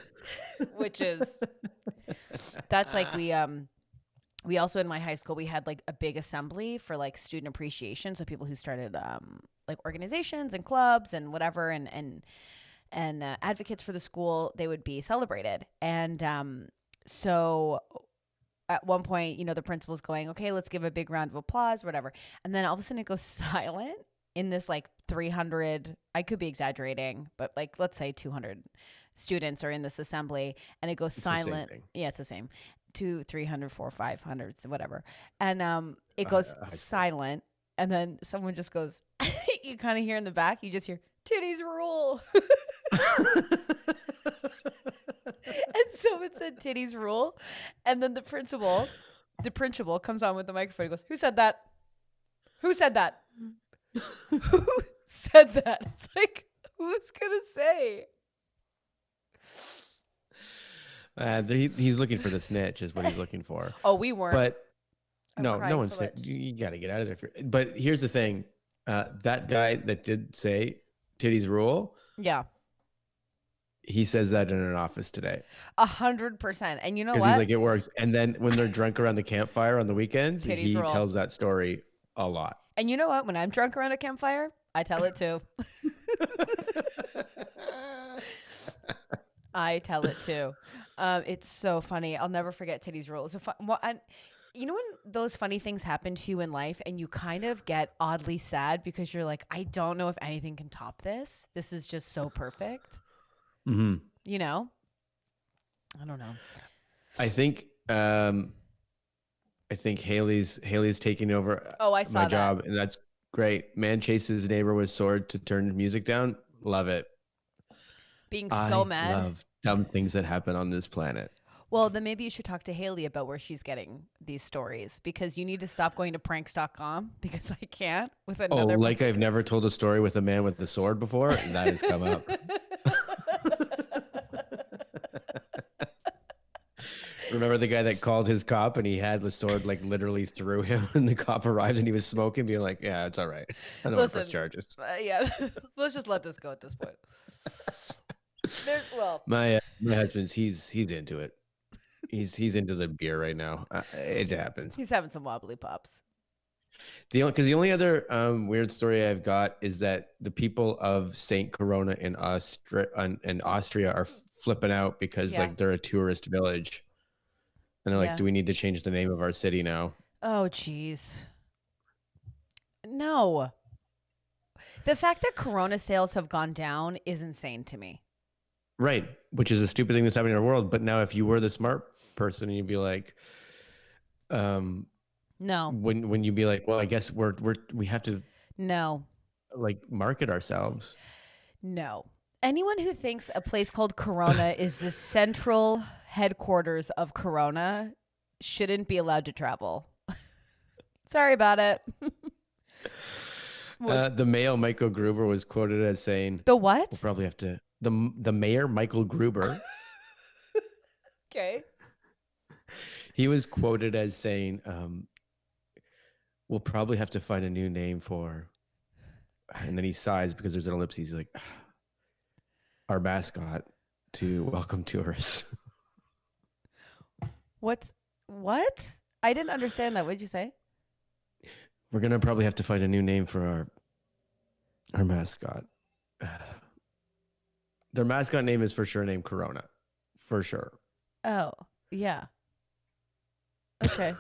Speaker 2: Which is, that's like we also in my high school, we had like a big assembly for like student appreciation. So people who started like organizations and clubs and whatever and advocates for the school, they would be celebrated. And so at one point, you know, the principal's going, "Okay, let's give a big round of applause," whatever. And then all of a sudden it goes silent in this like 300, I could be exaggerating, but like, let's say 200 students are in this assembly, and it goes silent. Yeah, it's the same. 200, 300, 400, 500, whatever. And it goes silent. And then someone just goes, you kind of hear in the back, you just hear, "Titties rule." And someone said "titties rule," and then the principal comes on with the microphone and goes, "Who said that? Who said that? Who said that?" It's like, who's gonna say?
Speaker 1: He's looking for the snitch, is what he's looking for.
Speaker 2: Oh, we weren't.
Speaker 1: But no one's. So you got to get out of there. But here's the thing: that guy that did say "titties rule,"
Speaker 2: yeah,
Speaker 1: he says that in an office today.
Speaker 2: 100%. And you know what?
Speaker 1: Because he's like, it works. And then when they're drunk around the campfire on the weekends,
Speaker 2: Titties
Speaker 1: he
Speaker 2: rule.
Speaker 1: tells that story a lot.
Speaker 2: And you know what? When I'm drunk around a campfire, I tell it too. I tell it too. It's so funny. I'll never forget "titties rule." So and you know when those funny things happen to you in life and you kind of get oddly sad because you're like, I don't know if anything can top this. This is just so perfect.
Speaker 1: Mm-hmm.
Speaker 2: You know? I don't know.
Speaker 1: I think Haley's taking over
Speaker 2: I saw
Speaker 1: my
Speaker 2: that.
Speaker 1: job, and that's great. Man chases neighbor with sword to turn music down. Love it.
Speaker 2: Being so mad.
Speaker 1: I love dumb things that happen on this planet.
Speaker 2: Well, then maybe you should talk to Haley about where she's getting these stories, because you need to stop going to pranks.com, because I can't with another.
Speaker 1: Oh, like I've never told a story with a man with the sword before, and that has come up. Remember the guy that called his cop and he had the sword like literally through him, and the cop arrived and he was smoking, being like, "Yeah, it's all right. I don't want to press charges."
Speaker 2: Yeah, let's just let this go at this point.
Speaker 1: My husband's he's into it. He's into the beer right now. It happens.
Speaker 2: He's having some wobbly pops.
Speaker 1: Because the only other weird story I've got is that the people of Saint Corona in Austria are flipping out because like they're a tourist village, and they're like, "Do we need to change the name of our city now?"
Speaker 2: Oh, geez. No. The fact that Corona sales have gone down is insane to me.
Speaker 1: Right, which is a stupid thing that's happening in our world. But now, if you were the smart person, you'd be like,
Speaker 2: no.
Speaker 1: When you'd be like, well, I guess we have to
Speaker 2: like
Speaker 1: market ourselves.
Speaker 2: No. Anyone who thinks a place called Corona is the central headquarters of Corona shouldn't be allowed to travel. Sorry about it.
Speaker 1: The Mayo Michael Gruber was quoted as saying,
Speaker 2: The what?
Speaker 1: "We'll probably have to." The mayor Michael Gruber,
Speaker 2: Okay.
Speaker 1: he was quoted as saying, "We'll probably have to find a new name for," and then he sighs because there's an ellipses. He's like, "Our mascot to welcome tourists."
Speaker 2: What? I didn't understand that. What did you say?
Speaker 1: We're gonna probably have to find a new name for our mascot. Their mascot name is for sure named Corona, for sure.
Speaker 2: Oh, yeah. Okay.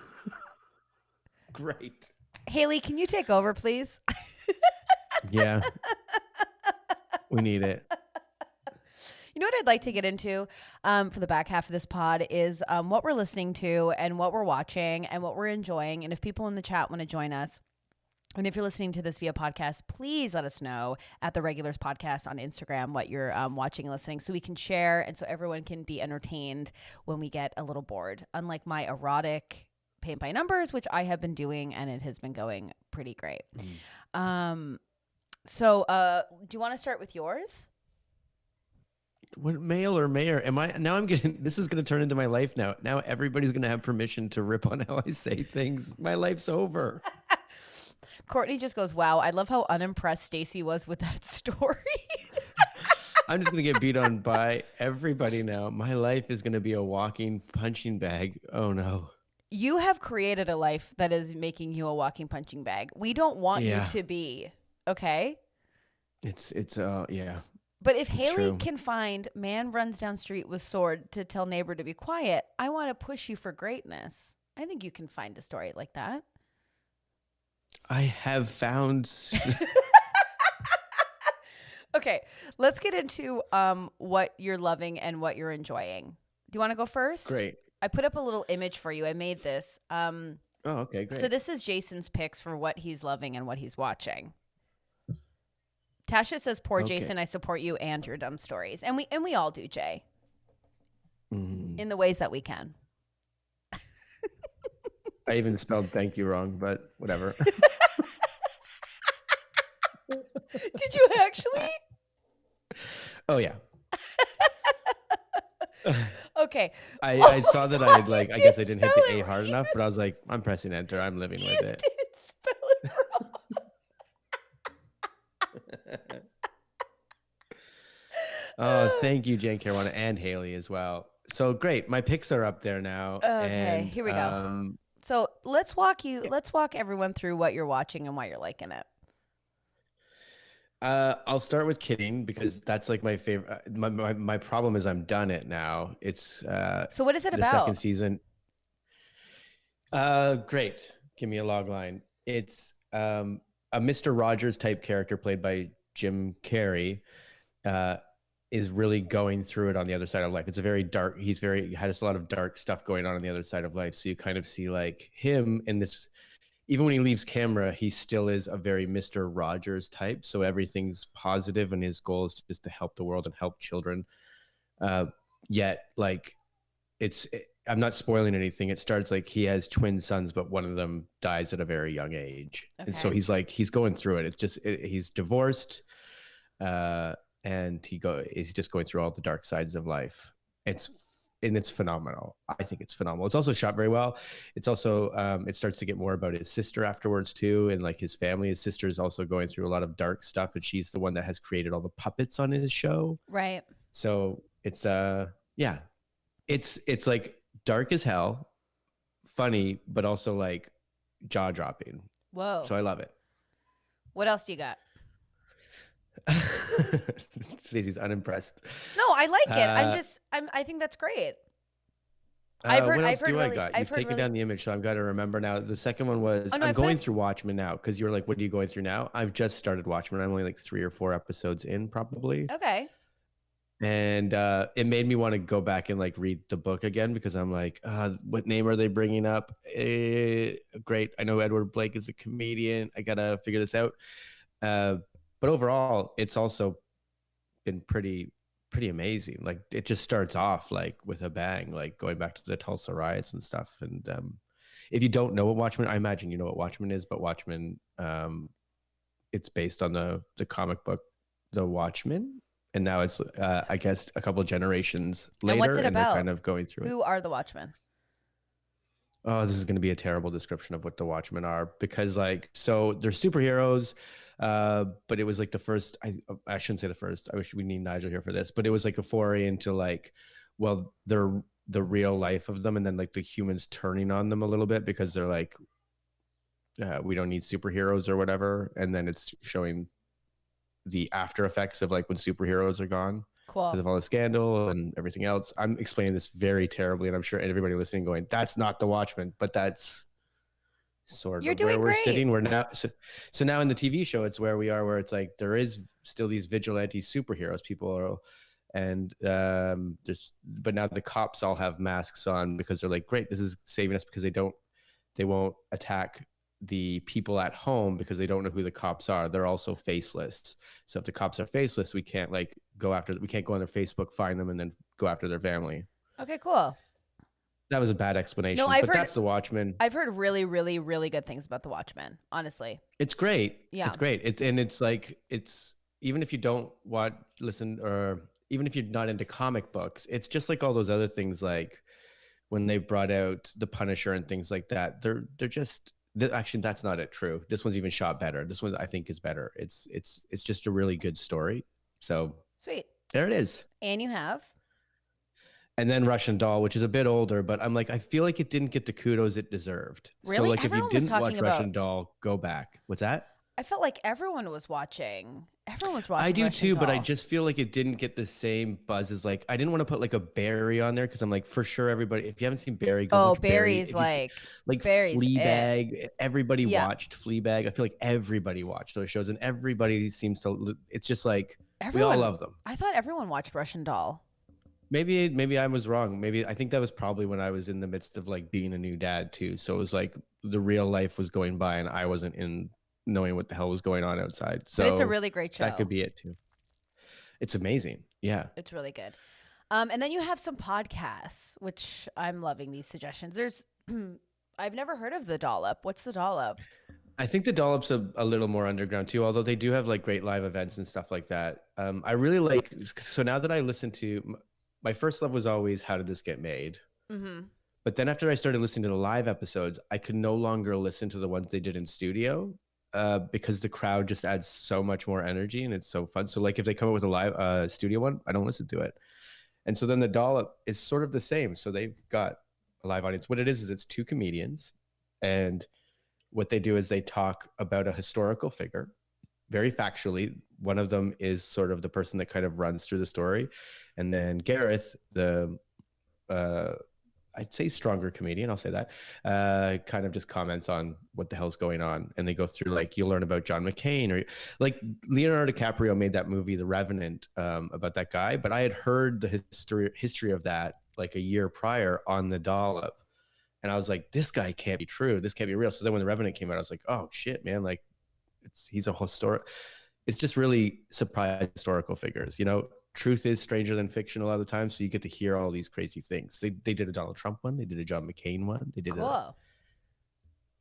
Speaker 1: Great.
Speaker 2: Haley, can you take over, please?
Speaker 1: Yeah, we need it.
Speaker 2: You know what I'd like to get into for the back half of this pod is what we're listening to and what we're watching and what we're enjoying. And if people in the chat want to join us, and if you're listening to this via podcast, please let us know at the Regulars Podcast on Instagram what you're watching and listening so we can share and so everyone can be entertained when we get a little bored. Unlike my erotic paint by numbers, which I have been doing, and it has been going pretty great. So do you want to start with yours?
Speaker 1: What, male or mayor? Am I now? I'm getting. This is going to turn into my life now. Now everybody's going to have permission to rip on how I say things. My life's over.
Speaker 2: Courtney just goes, wow, I love how unimpressed Stacy was with that story.
Speaker 1: I'm just going to get beat on by everybody now. My life is going to be a walking punching bag. Oh, no.
Speaker 2: You have created a life that is making you a walking punching bag. We don't want you to be, okay?
Speaker 1: It's yeah.
Speaker 2: But if Haley
Speaker 1: true.
Speaker 2: can find man runs down street with sword to tell neighbor to be quiet, I want to push you for greatness. I think you can find a story like that.
Speaker 1: I have found.
Speaker 2: Okay, let's get into what you're loving and what you're enjoying. Do you want to go first?
Speaker 1: Great.
Speaker 2: I put up a little image for you. I made this.
Speaker 1: Oh, okay, great.
Speaker 2: So this is Jason's picks for what he's loving and what he's watching. Tasha says, "Poor Jason, I support you and your dumb stories," and we all do, Jay, in the ways that we can.
Speaker 1: I even spelled "thank you" wrong, but whatever.
Speaker 2: Did you actually?
Speaker 1: Oh yeah.
Speaker 2: Okay.
Speaker 1: I saw that I guess I didn't hit the A hard enough, but I was like, I'm pressing enter. I'm living with it.
Speaker 2: Did spell it wrong.
Speaker 1: Oh, thank you, Jane Caruana and Haley as well. So great. My picks are up there now.
Speaker 2: Okay,
Speaker 1: and,
Speaker 2: here we go. So let's walk everyone through what you're watching and why you're liking it.
Speaker 1: I'll start with Kidding because that's like my favorite. My problem is I'm done it now. It's
Speaker 2: so what is it
Speaker 1: the
Speaker 2: about?
Speaker 1: second season. Great. Give me a log line. It's a Mr. Rogers type character played by Jim Carrey. Is really going through it on the other side of life. It's a very dark. Has a lot of dark stuff going on the other side of life. So you kind of see like him in this. Even when he leaves camera, he still is a very Mr. Rogers type. So everything's positive, and his goal is just to help the world and help children. Yet, like, I'm not spoiling anything. It starts like he has twin sons, but one of them dies at a very young age, and so he's going through it. It's just he's divorced, and he's just going through all the dark sides of life. It's phenomenal. I think it's phenomenal. It's also shot very well. It's also it starts to get more about his sister afterwards too, and like his family. His sister is also going through a lot of dark stuff, and she's the one that has created all the puppets on his show.
Speaker 2: Right.
Speaker 1: So it's it's like dark as hell, funny, but also like jaw dropping.
Speaker 2: Whoa.
Speaker 1: So I love it.
Speaker 2: What else do you got?
Speaker 1: Stacey's unimpressed.
Speaker 2: No, I like it. I think that's great.
Speaker 1: What else do I got? You've taken down the image, so I've got to remember now. The second one was I'm going through Watchmen now because you were like, "What are you going through now?" I've just started Watchmen. I'm only like 3 or 4 episodes in, probably.
Speaker 2: Okay.
Speaker 1: And it made me want to go back and like read the book again because I'm like, what name are they bringing up? Great. I know Edward Blake is a comedian. I gotta figure this out. But overall, it's also been pretty amazing. Like it just starts off like with a bang, like going back to the Tulsa riots and stuff. And if you don't know what Watchmen, I imagine you know what Watchmen is, but Watchmen, it's based on the comic book The Watchmen, and now it's I guess a couple of generations
Speaker 2: And what's
Speaker 1: later,
Speaker 2: it
Speaker 1: and they're
Speaker 2: about?
Speaker 1: kind of going through it.
Speaker 2: Who are the Watchmen?
Speaker 1: Oh, this is going to be a terrible description of what the Watchmen are, because like, so they're superheroes, but it was like the first. I shouldn't say the first. I wish we need Nigel here for this, but it was like a foray into like, well, they're the real life of them, and then like the humans turning on them a little bit because they're like, we don't need superheroes or whatever, and then it's showing the after effects of like when superheroes are gone
Speaker 2: Cool.
Speaker 1: because of all the scandal and everything else. I'm explaining this very terribly, and I'm sure everybody listening going, "That's not the Watchmen," but that's sort
Speaker 2: You're
Speaker 1: of
Speaker 2: doing
Speaker 1: where we're
Speaker 2: great.
Speaker 1: sitting. We're now so now in the TV show, it's where we are, where it's like there is still these vigilante superheroes. People are, and there's, but now the cops all have masks on because they're like, great, this is saving us because they won't attack the people at home because they don't know who the cops are. They're also faceless. So if the cops are faceless, we can't like we can't go on their Facebook, find them, and then go after their family.
Speaker 2: Okay, cool.
Speaker 1: That was a bad explanation,
Speaker 2: No, I've
Speaker 1: but
Speaker 2: heard-
Speaker 1: that's the Watchmen.
Speaker 2: I've heard really, really, really good things about the Watchmen. Honestly,
Speaker 1: It's great.
Speaker 2: Yeah.
Speaker 1: It's great. It's like, it's, even if you don't listen, or even if you're not into comic books, it's just like all those other things, like when they brought out the Punisher and things like that. They're just, actually that's not it. True. This one's even shot better. This one I think is better. It's just a really good story. So
Speaker 2: sweet.
Speaker 1: there it is.
Speaker 2: And you have.
Speaker 1: And then Russian Doll, which is a bit older, but I'm like, I feel like it didn't get the kudos it deserved.
Speaker 2: Really?
Speaker 1: So like,
Speaker 2: Everyone
Speaker 1: if
Speaker 2: was
Speaker 1: you didn't watch
Speaker 2: talking
Speaker 1: Russian
Speaker 2: about-
Speaker 1: Doll, go back. What's that?
Speaker 2: I felt like everyone was watching. Everyone was watching.
Speaker 1: I do
Speaker 2: Russian
Speaker 1: too, but I
Speaker 2: Doll.
Speaker 1: just feel like it didn't get the same buzz as, like, I didn't want to put like a Barry on there because I'm like, for sure everybody, if you haven't seen Barry, go watch
Speaker 2: Barry's
Speaker 1: Barry. Like
Speaker 2: Barry's
Speaker 1: Fleabag, everybody
Speaker 2: Yeah.
Speaker 1: watched Fleabag. I feel like everybody watched those shows, and everybody seems to. It's just like
Speaker 2: Everyone,
Speaker 1: we all love them.
Speaker 2: I thought everyone watched Russian Doll.
Speaker 1: Maybe I was wrong. Maybe I think that was probably when I was in the midst of like being a new dad too. So it was like the real life was going by, and I wasn't in knowing what the hell was going on outside. So
Speaker 2: But it's a really great show.
Speaker 1: that could be it too. It's amazing. Yeah.
Speaker 2: It's really good. And then you have some podcasts, which I'm loving these suggestions. There's, I've never heard of The Dollop. What's The Dollop?
Speaker 1: I think the Dollop's a little more underground too, although they do have like great live events and stuff like that. I really like, so now that I listen to, my first love was always How Did This Get Made?
Speaker 2: Mm-hmm.
Speaker 1: But then after I started listening to the live episodes, I could no longer listen to the ones they did in studio because the crowd just adds so much more energy and it's so fun. So like if they come up with a live studio one, I don't listen to it. And so then the Dollop is sort of the same. So they've got a live audience. What it is it's two comedians, and what they do is they talk about a historical figure very factually. One of them is sort of the person that kind of runs through the story. And then Gareth, the I'd say stronger comedian, I'll say that, kind of just comments on what the hell's going on. And they go through, like, you'll learn about John McCain, or like Leonardo DiCaprio made that movie, The Revenant, about that guy. But I had heard the history of that like a year prior on the Dollop. And I was like, this guy can't be true. This can't be real. So then when The Revenant came out, I was like, oh shit, man. Like he's a historic, it's just really surprising historical figures, you know. Truth is stranger than fiction a lot of the time, so you get to hear all these crazy things. They did a Donald Trump one, they did a John McCain one, they did
Speaker 2: Cool.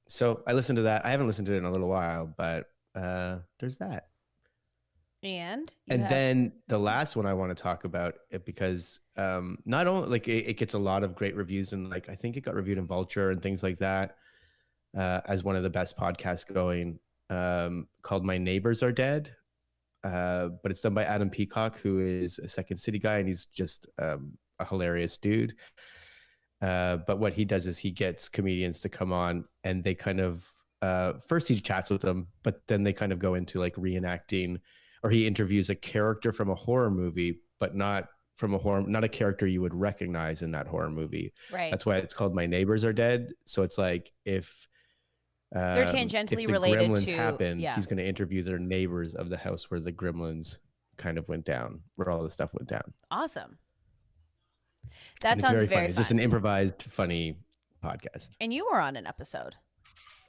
Speaker 1: So I listened to that. I haven't listened to it in a little while, but there's that.
Speaker 2: And
Speaker 1: Then the last one I want to talk about it, because not only like it gets a lot of great reviews, and like I think it got reviewed in Vulture and things like that, as one of the best podcasts going, called My Neighbors Are Dead. But it's done by Adam Peacock, who is a Second City guy, and he's just a hilarious dude. But what he does is he gets comedians to come on, and they kind of first he chats with them, but then they kind of go into like reenacting, or he interviews a character from a horror movie, but not a character you would recognize in that horror movie.
Speaker 2: Right.
Speaker 1: That's why it's called My Neighbors Are Dead. So it's like if
Speaker 2: they're tangentially
Speaker 1: if the
Speaker 2: related
Speaker 1: gremlins
Speaker 2: to
Speaker 1: happen,
Speaker 2: yeah.
Speaker 1: he's going to interview their neighbors of the house where the gremlins kind of went down, where all the stuff went down.
Speaker 2: Awesome. That
Speaker 1: And
Speaker 2: sounds
Speaker 1: it's
Speaker 2: very
Speaker 1: funny. It's
Speaker 2: fun.
Speaker 1: just an improvised, funny podcast.
Speaker 2: And you were on an episode.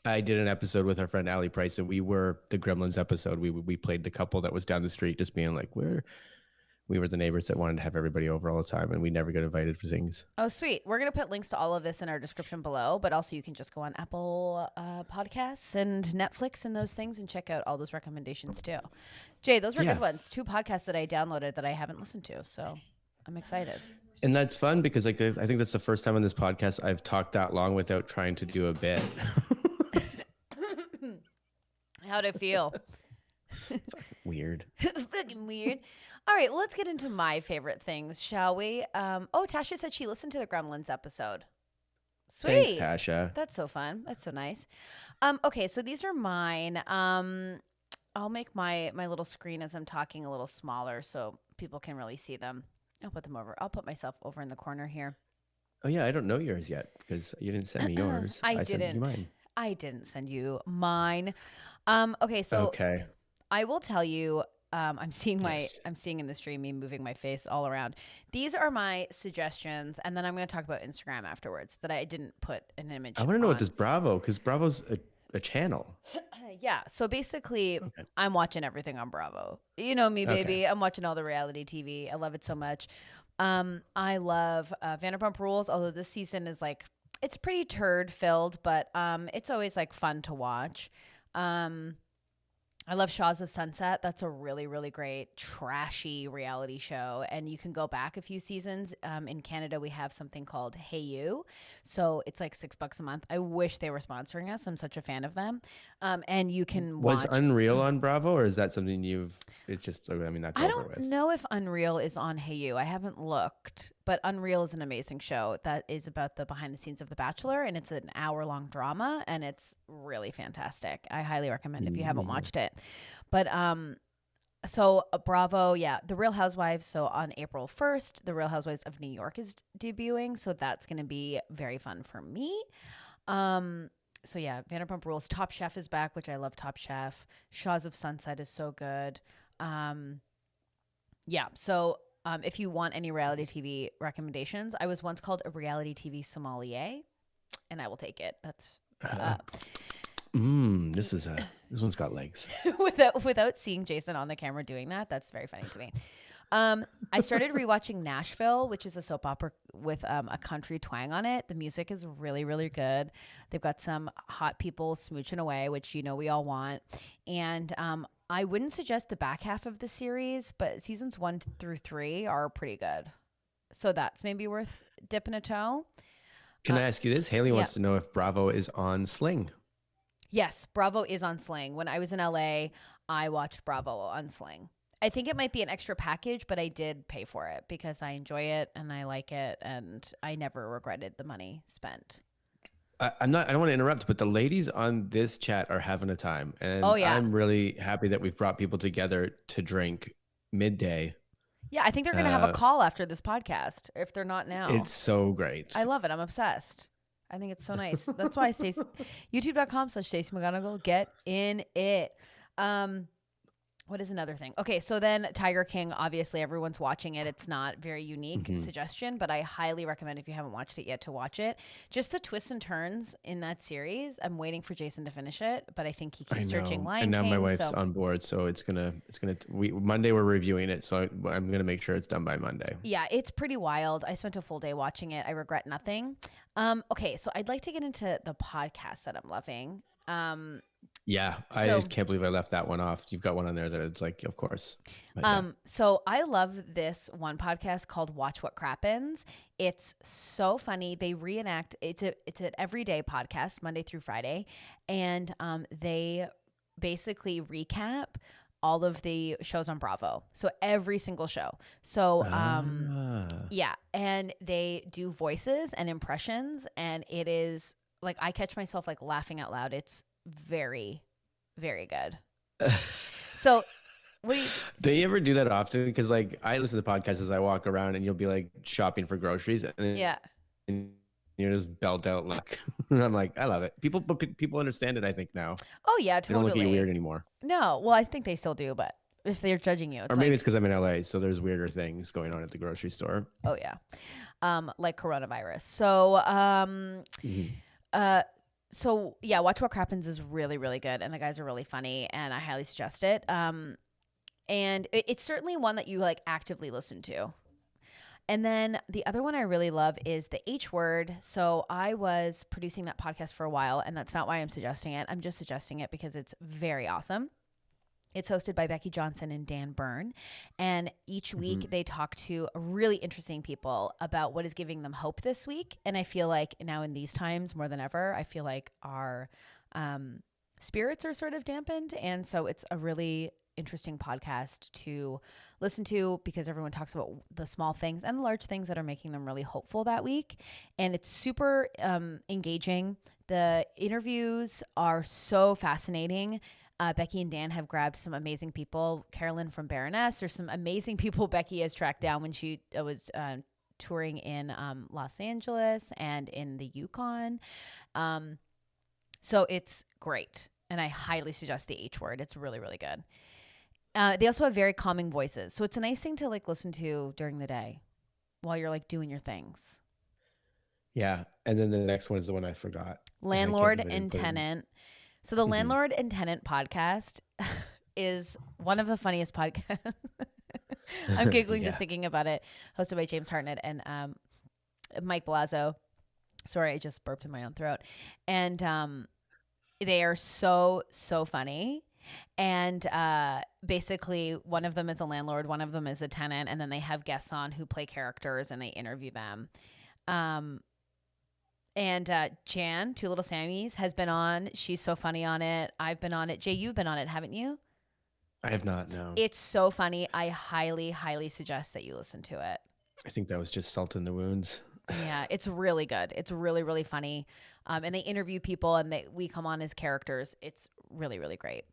Speaker 1: I did an episode with our friend Allie Price, and we were the Gremlins episode. We played the couple that was down the street, just being like, we were the neighbors that wanted to have everybody over all the time, and we never get invited for things.
Speaker 2: Oh, sweet. We're going to put links to all of this in our description below, but also you can just go on Apple Podcasts and Netflix and those things and check out all those recommendations too. Jay, those were good ones. 2 podcasts that I downloaded that I haven't listened to, so I'm excited.
Speaker 1: And that's fun because like I think that's the first time on this podcast I've talked that long without trying to do a bit.
Speaker 2: How'd it feel?
Speaker 1: Weird.
Speaker 2: Fucking weird. All right, well, let's get into my favorite things, shall we? Tasha said she listened to the Gremlins episode. Sweet.
Speaker 1: Thanks, Tasha.
Speaker 2: That's so fun. That's so nice. Okay, so these are mine. I'll make my little screen as I'm talking a little smaller so people can really see them. I'll put them over. I'll put myself over in the corner here.
Speaker 1: Oh yeah, I don't know yours yet because you didn't send me yours.
Speaker 2: I
Speaker 1: sent you
Speaker 2: didn't.
Speaker 1: mine.
Speaker 2: I didn't send you mine. Okay, so
Speaker 1: Okay.
Speaker 2: I will tell you. I'm seeing in the stream me moving my face all around. These are my suggestions, and then I'm going to talk about Instagram afterwards that I didn't put an image.
Speaker 1: I want to know what this Bravo, because Bravo's a channel.
Speaker 2: Yeah. So basically, I'm watching everything on Bravo. You know me, baby. I'm watching all the reality TV. I love it so much. I love Vanderpump Rules, although this season is like, it's pretty turd filled, but it's always like fun to watch. I love Shaws of Sunset. That's a really, really great trashy reality show. And you can go back a few seasons. In Canada, we have something called Hey You. So it's like $6 a month. I wish they were sponsoring us. I'm such a fan of them. And you can watch.
Speaker 1: Was Unreal on Bravo, or is that something it's just, I mean, that's
Speaker 2: I
Speaker 1: over
Speaker 2: don't
Speaker 1: with.
Speaker 2: know if Unreal is on Hey You. I haven't looked. But Unreal is an amazing show that is about the behind the scenes of The Bachelor. And it's an hour-long drama. And it's really fantastic. I highly recommend if you haven't watched it. But so Bravo, yeah, The Real Housewives. So on April 1st, The Real Housewives of New York is debuting. So that's going to be very fun for me. So yeah, Vanderpump Rules. Top Chef is back, which I love Top Chef. Shaws of Sunset is so good. Yeah, so if you want any reality TV recommendations, I was once called a reality TV sommelier, and I will take it. That's
Speaker 1: this one's got legs.
Speaker 2: without seeing Jason on the camera doing that. That's very funny to me. I started rewatching Nashville, which is a soap opera with a country twang on it. The music is really, really good. They've got some hot people smooching away, which we all want. And I wouldn't suggest the back half of the series, but seasons 1 through 3 are pretty good. So that's maybe worth dipping a toe.
Speaker 1: Can I ask you this? Haley wants to know if Bravo is on Sling.
Speaker 2: Yes, Bravo is on Sling. When I was in LA, I watched Bravo on Sling. I think it might be an extra package, but I did pay for it because I enjoy it and I like it, and I never regretted the money spent.
Speaker 1: I don't want to interrupt, but the ladies on this chat are having a time, and I'm really happy that we've brought people together to drink midday.
Speaker 2: Yeah, I think they're going to have a call after this podcast if they're not now.
Speaker 1: It's so great.
Speaker 2: I love it. I'm obsessed. I think it's so nice. That's why youtube.com/Stacey McGonigal. Get in it. What is another thing? Okay, so then Tiger King, obviously everyone's watching it. It's not very unique suggestion, but I highly recommend if you haven't watched it yet to watch it. Just the twists and turns in that series. I'm waiting for Jason to finish it, but I think he keeps searching Lion King.
Speaker 1: And now my wife's on board, so Monday we're reviewing it, so I'm gonna make sure it's done by Monday.
Speaker 2: Yeah, it's pretty wild. I spent a full day watching it. I regret nothing. Okay, so I'd like to get into the podcast that I'm loving.
Speaker 1: I can't believe I left that one off. You've got one on there that it's like, of course.
Speaker 2: So I love this one podcast called Watch What Crappens. It's so funny. They reenact. It's an everyday podcast, Monday through Friday, and they basically recap all of the shows on Bravo. So every single show. So and they do voices and impressions, and it is like I catch myself like laughing out loud. It's very, very good. So
Speaker 1: don't you ever do that often? Because like I listen to podcasts as I walk around, and you'll be like shopping for groceries, and you just belt out like I'm like, I love it. People understand it, I think, now.
Speaker 2: Oh yeah, totally.
Speaker 1: They don't look at you weird anymore.
Speaker 2: No, well, I think they still do, but if they're judging you,
Speaker 1: or maybe it's because I'm in LA, so there's weirder things going on at the grocery store.
Speaker 2: Oh yeah, like coronavirus. So So yeah, Watch What Crappens is really, really good, and the guys are really funny, and I highly suggest it. And it's certainly one that you like actively listen to. And then the other one I really love is the H Word. So I was producing that podcast for a while, and that's not why I'm suggesting it. I'm just suggesting it because it's very awesome. It's hosted by Becky Johnson and Dan Byrne. And each week they talk to really interesting people about what is giving them hope this week. And I feel like now in these times more than ever, I feel like our spirits are sort of dampened. And so it's a really interesting podcast to listen to because everyone talks about the small things and the large things that are making them really hopeful that week. And it's super engaging. The interviews are so fascinating. Becky and Dan have grabbed some amazing people. Carolyn from Baroness. There's some amazing people Becky has tracked down when she was touring in Los Angeles and in the Yukon. So it's great. And I highly suggest the H Word. It's really, really good. They also have very calming voices. So it's a nice thing to like listen to during the day while you're like doing your things.
Speaker 1: Yeah. And then the next one is the one I forgot.
Speaker 2: Landlord and Tenant. So the Landlord and Tenant podcast is one of the funniest podcasts. I'm giggling just thinking about it. Hosted by James Hartnett and Mike Blasio. Sorry, I just burped in my own throat. And they are so, so funny. And basically one of them is a landlord, one of them is a tenant, and then they have guests on who play characters and they interview them. And Jan, Two Little Sammys, has been on. She's so funny on it. I've been on it. Jay, you've been on it, haven't you?
Speaker 1: I have not, no.
Speaker 2: It's so funny. I highly, highly suggest that you listen to it.
Speaker 1: I think that was just salt in the wounds.
Speaker 2: Yeah, it's really good. It's really, really funny. And they interview people and we come on as characters. It's really, really great.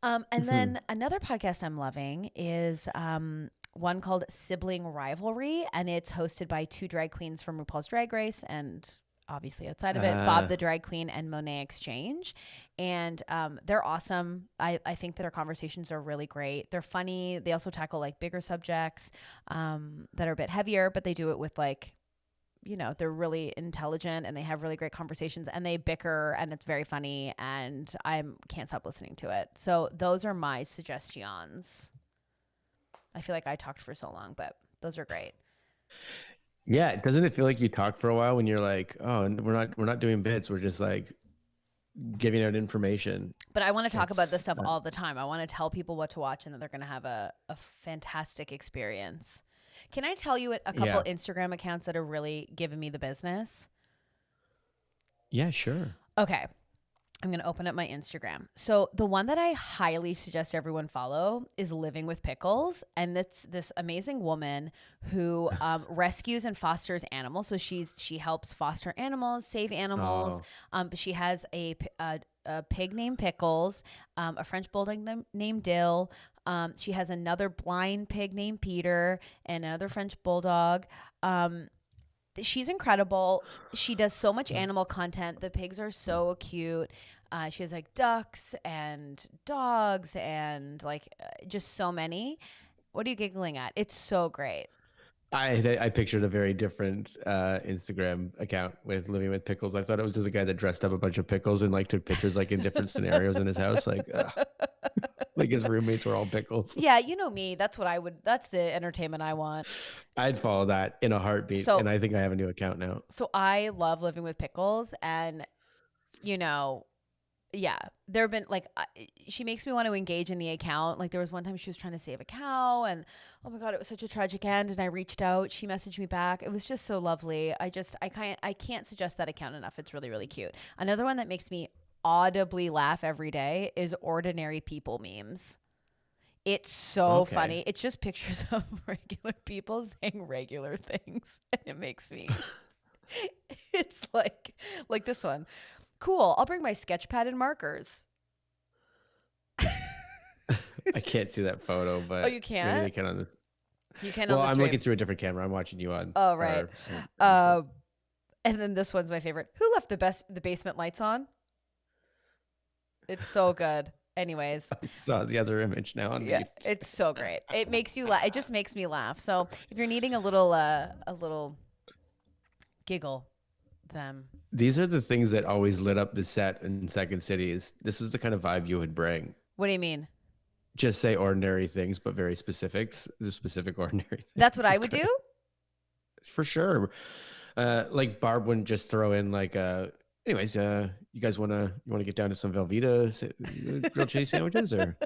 Speaker 2: And then another podcast I'm loving is one called Sibling Rivalry, and it's hosted by two drag queens from RuPaul's Drag Race and obviously outside of it, Bob the Drag Queen and Monet Exchange. And they're awesome. I think that their conversations are really great. They're funny. They also tackle like bigger subjects that are a bit heavier, but they do it with like, you know, they're really intelligent and they have really great conversations and they bicker and it's very funny and I can't stop listening to it. So those are my suggestions. I feel like I talked for so long, but those are great.
Speaker 1: Yeah, doesn't it feel like you talk for a while when you're like, oh, we're not doing bits, we're just like giving out information.
Speaker 2: But I want to talk about this stuff all the time. I want to tell people what to watch and that they're going to have a fantastic experience. Can I tell you a couple Instagram accounts that are really giving me the business?
Speaker 1: Yeah, sure.
Speaker 2: Okay. I'm going to open up my Instagram. So the one that I highly suggest everyone follow is Living with Pickles. And that's this amazing woman who rescues and fosters animals. So she helps foster animals, save animals. But she has a pig named Pickles, a French bulldog named Dill. She has another blind pig named Peter and another French bulldog. She's incredible. She does so much animal content. The pigs are so cute. She has like ducks and dogs and like just so many. What are you giggling at? It's so great.
Speaker 1: I pictured a very different Instagram account with Living with Pickles. I thought it was just a guy that dressed up a bunch of pickles and like took pictures like in different scenarios in his house. Like his roommates were all pickles.
Speaker 2: Yeah, you know me. That's the entertainment I want.
Speaker 1: I'd follow that in a heartbeat. And I think I have a new account now.
Speaker 2: So I love Living with Pickles. And, you know, yeah, there have been like, she makes me want to engage in the account. Like there was one time she was trying to save a cow and oh my God, it was such a tragic end. And I reached out, she messaged me back. It was just so lovely. I can't suggest that account enough. It's really, really cute. Another one that makes me audibly laugh every day is Ordinary People memes. It's so funny. It's just pictures of regular people saying regular things. And it makes me, it's like this one. Cool. I'll bring my sketch pad and markers.
Speaker 1: I can't see that photo, but
Speaker 2: oh, you can't?
Speaker 1: Maybe they can on this.
Speaker 2: You can.
Speaker 1: Well,
Speaker 2: on the
Speaker 1: I'm
Speaker 2: stream.
Speaker 1: looking through a different camera. I'm watching you on.
Speaker 2: Oh, right. And then this one's my favorite. Who left the basement lights on? It's so good. Anyways,
Speaker 1: I saw the other image now on
Speaker 2: yeah, it's so great. It makes you laugh. It just makes me laugh. So if you're needing a little giggle, them.
Speaker 1: These are the things that always lit up the set in Second Cities. This is the kind of vibe you would bring.
Speaker 2: What do you mean?
Speaker 1: just say ordinary things, but very specifics, the specific ordinary
Speaker 2: That's what
Speaker 1: things
Speaker 2: I
Speaker 1: is
Speaker 2: would
Speaker 1: great.
Speaker 2: do.
Speaker 1: For sure. Like Barb wouldn't just throw in like, anyways, you guys you wanna get down to some Velveeta grilled cheese sandwiches or?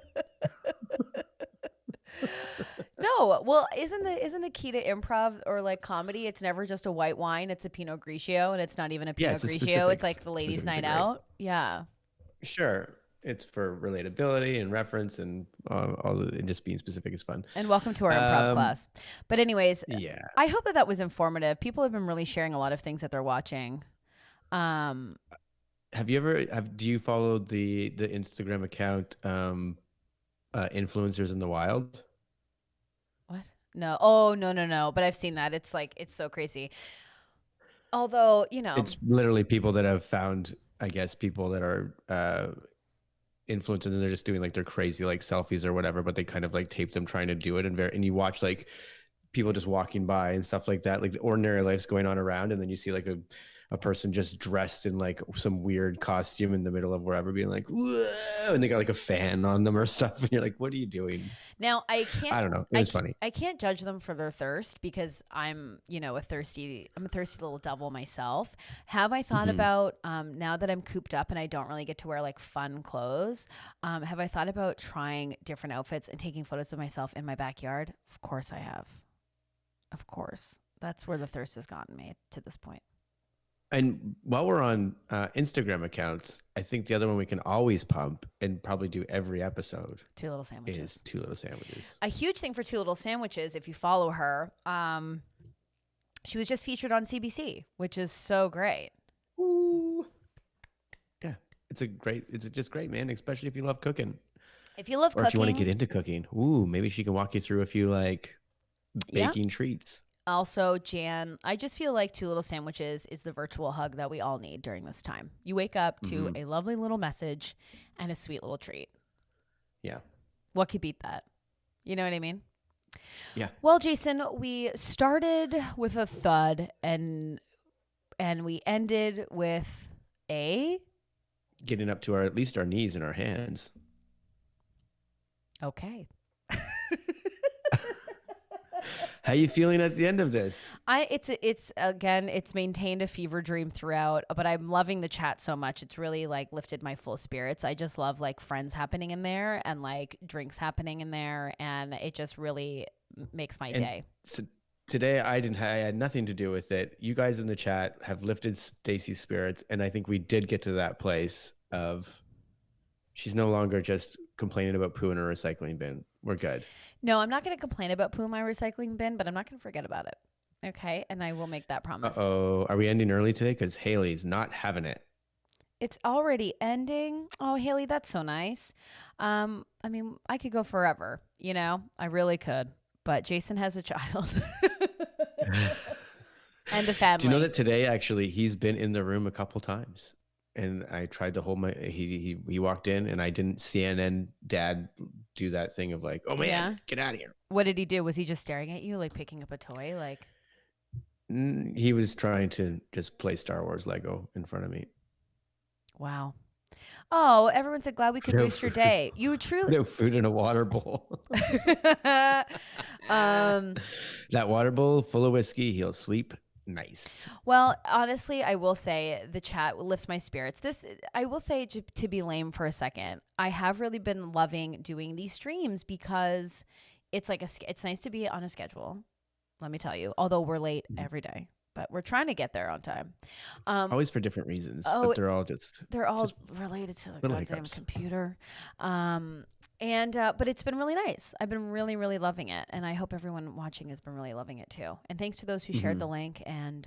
Speaker 2: No, well, isn't the key to improv or like comedy? It's never just a white wine; it's a Pinot Grigio, and it's not even a
Speaker 1: Yeah,
Speaker 2: Pinot
Speaker 1: it's the
Speaker 2: Grigio. It's
Speaker 1: specifics.
Speaker 2: like the ladies'
Speaker 1: Specifics are
Speaker 2: night
Speaker 1: great.
Speaker 2: out. Yeah.
Speaker 1: Sure. It's for relatability and reference and and just being specific is fun.
Speaker 2: And welcome to our improv
Speaker 1: Um,
Speaker 2: class. But anyways,
Speaker 1: yeah.
Speaker 2: I hope that was informative. People have been really sharing a lot of things that they're watching. Um,
Speaker 1: Do you follow the Instagram account Influencers in the Wild?
Speaker 2: what? No. Oh, no, no, no. But I've seen that. It's like it's so crazy. Although,
Speaker 1: It's literally people that have found, I guess, people that are influencers and they're just doing like their crazy like selfies or whatever, but they kind of like tape them trying to do it and you watch like people just walking by and stuff like that, like the ordinary life's going on around, and then you see like a person just dressed in like some weird costume in the middle of wherever being like, whoa, and they got like a fan on them or stuff, and you're like, what are you doing?
Speaker 2: now I
Speaker 1: I
Speaker 2: can't.
Speaker 1: don't know. It was funny.
Speaker 2: I can't judge them for their thirst because I'm a thirsty little devil myself. Have I thought about now that I'm cooped up and I don't really get to wear like fun clothes? Have I thought about trying different outfits and taking photos of myself in my backyard? Of course I have. Of course, that's where the thirst has gotten me to this point.
Speaker 1: And while we're on Instagram accounts, I think the other one we can always pump and probably do every episode
Speaker 2: Two Little Sandwiches.
Speaker 1: is Two Little Sandwiches.
Speaker 2: A huge thing for Two Little Sandwiches, if you follow her, she was just featured on CBC, which is so great.
Speaker 1: Ooh. Yeah, it's just great, man, especially if you love cooking.
Speaker 2: If you love
Speaker 1: Or
Speaker 2: cooking,
Speaker 1: if you want to get into cooking. Ooh, maybe she can walk you through a few like baking treats.
Speaker 2: Also, Jan, I just feel like Two Little Sandwiches is the virtual hug that we all need during this time. You wake up to a lovely little message and a sweet little treat.
Speaker 1: Yeah.
Speaker 2: What could beat that? You know what I mean?
Speaker 1: Yeah.
Speaker 2: Well, Jason, we started with a thud and we ended with a
Speaker 1: Getting up to at least our knees and our hands.
Speaker 2: okay.
Speaker 1: How you feeling at the end of this?
Speaker 2: It's maintained a fever dream throughout, but I'm loving the chat so much. It's really like lifted my full spirits. I just love like friends happening in there and like drinks happening in there, and it just really makes my day.
Speaker 1: So today I had nothing to do with it. You guys in the chat have lifted Stacy's spirits, and I think we did get to that place of she's no longer just complaining about poo in a recycling bin. We're good.
Speaker 2: No, I'm not going to complain about poo in my recycling bin, but I'm not going to forget about it. Okay, and I will make that promise.
Speaker 1: Uh-oh. Are we ending early today? Because Haley's not having it.
Speaker 2: It's already ending. Oh, Haley, that's so nice. I mean, I could go forever, I really could, but Jason has a child and a family.
Speaker 1: Do you know that today, actually, he's been in the room a couple times? And I tried to hold he walked in and I didn't CNN dad do that thing of like, oh man, get out of here.
Speaker 2: What did he do? Was he just staring at you, like picking up a toy? Like
Speaker 1: he was trying to just play Star Wars Lego in front of me.
Speaker 2: Wow. Oh, everyone said glad we could boost your day. You truly
Speaker 1: no food in a water bowl. That water bowl full of whiskey, he'll sleep nice.
Speaker 2: Well, honestly, I will say the chat lifts my spirits. I will say to be lame for a second, I have really been loving doing these streams because it's like it's nice to be on a schedule. Let me tell you, although we're late every day, but we're trying to get there on time.
Speaker 1: Always for different reasons, but they're all
Speaker 2: related to the goddamn computer. But it's been really nice. I've been really, really loving it. And I hope everyone watching has been really loving it too. And thanks to those who shared the link and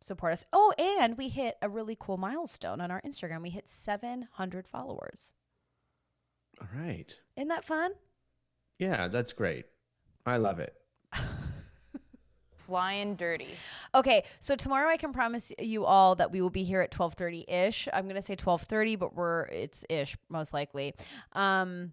Speaker 2: support us. Oh, and we hit a really cool milestone on our Instagram. We hit 700 followers.
Speaker 1: All right.
Speaker 2: Isn't that fun?
Speaker 1: Yeah, that's great. I love it.
Speaker 3: Flying dirty.
Speaker 2: Okay, so tomorrow I can promise you all that we will be here at 12:30-ish. I'm going to say 12:30, but it's ish most likely. And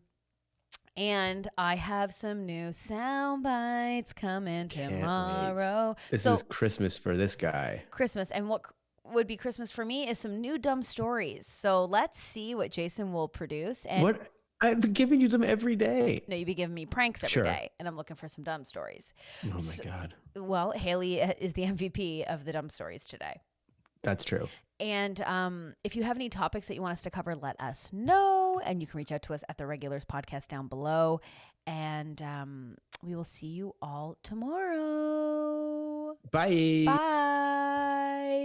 Speaker 2: I have some new sound bites coming tomorrow.
Speaker 1: This is Christmas for this guy.
Speaker 2: Christmas. And what would be Christmas for me is some new dumb stories. So let's see what Jason will produce. And
Speaker 1: what I've been giving you them every day.
Speaker 2: No, you be giving me pranks every day, and I'm looking for some dumb stories.
Speaker 1: Oh my God.
Speaker 2: Well, Haley is the MVP of the dumb stories today.
Speaker 1: That's true.
Speaker 2: And if you have any topics that you want us to cover, let us know. And you can reach out to us at the Regulars Podcast down below. And we will see you all tomorrow.
Speaker 1: Bye.
Speaker 2: Bye.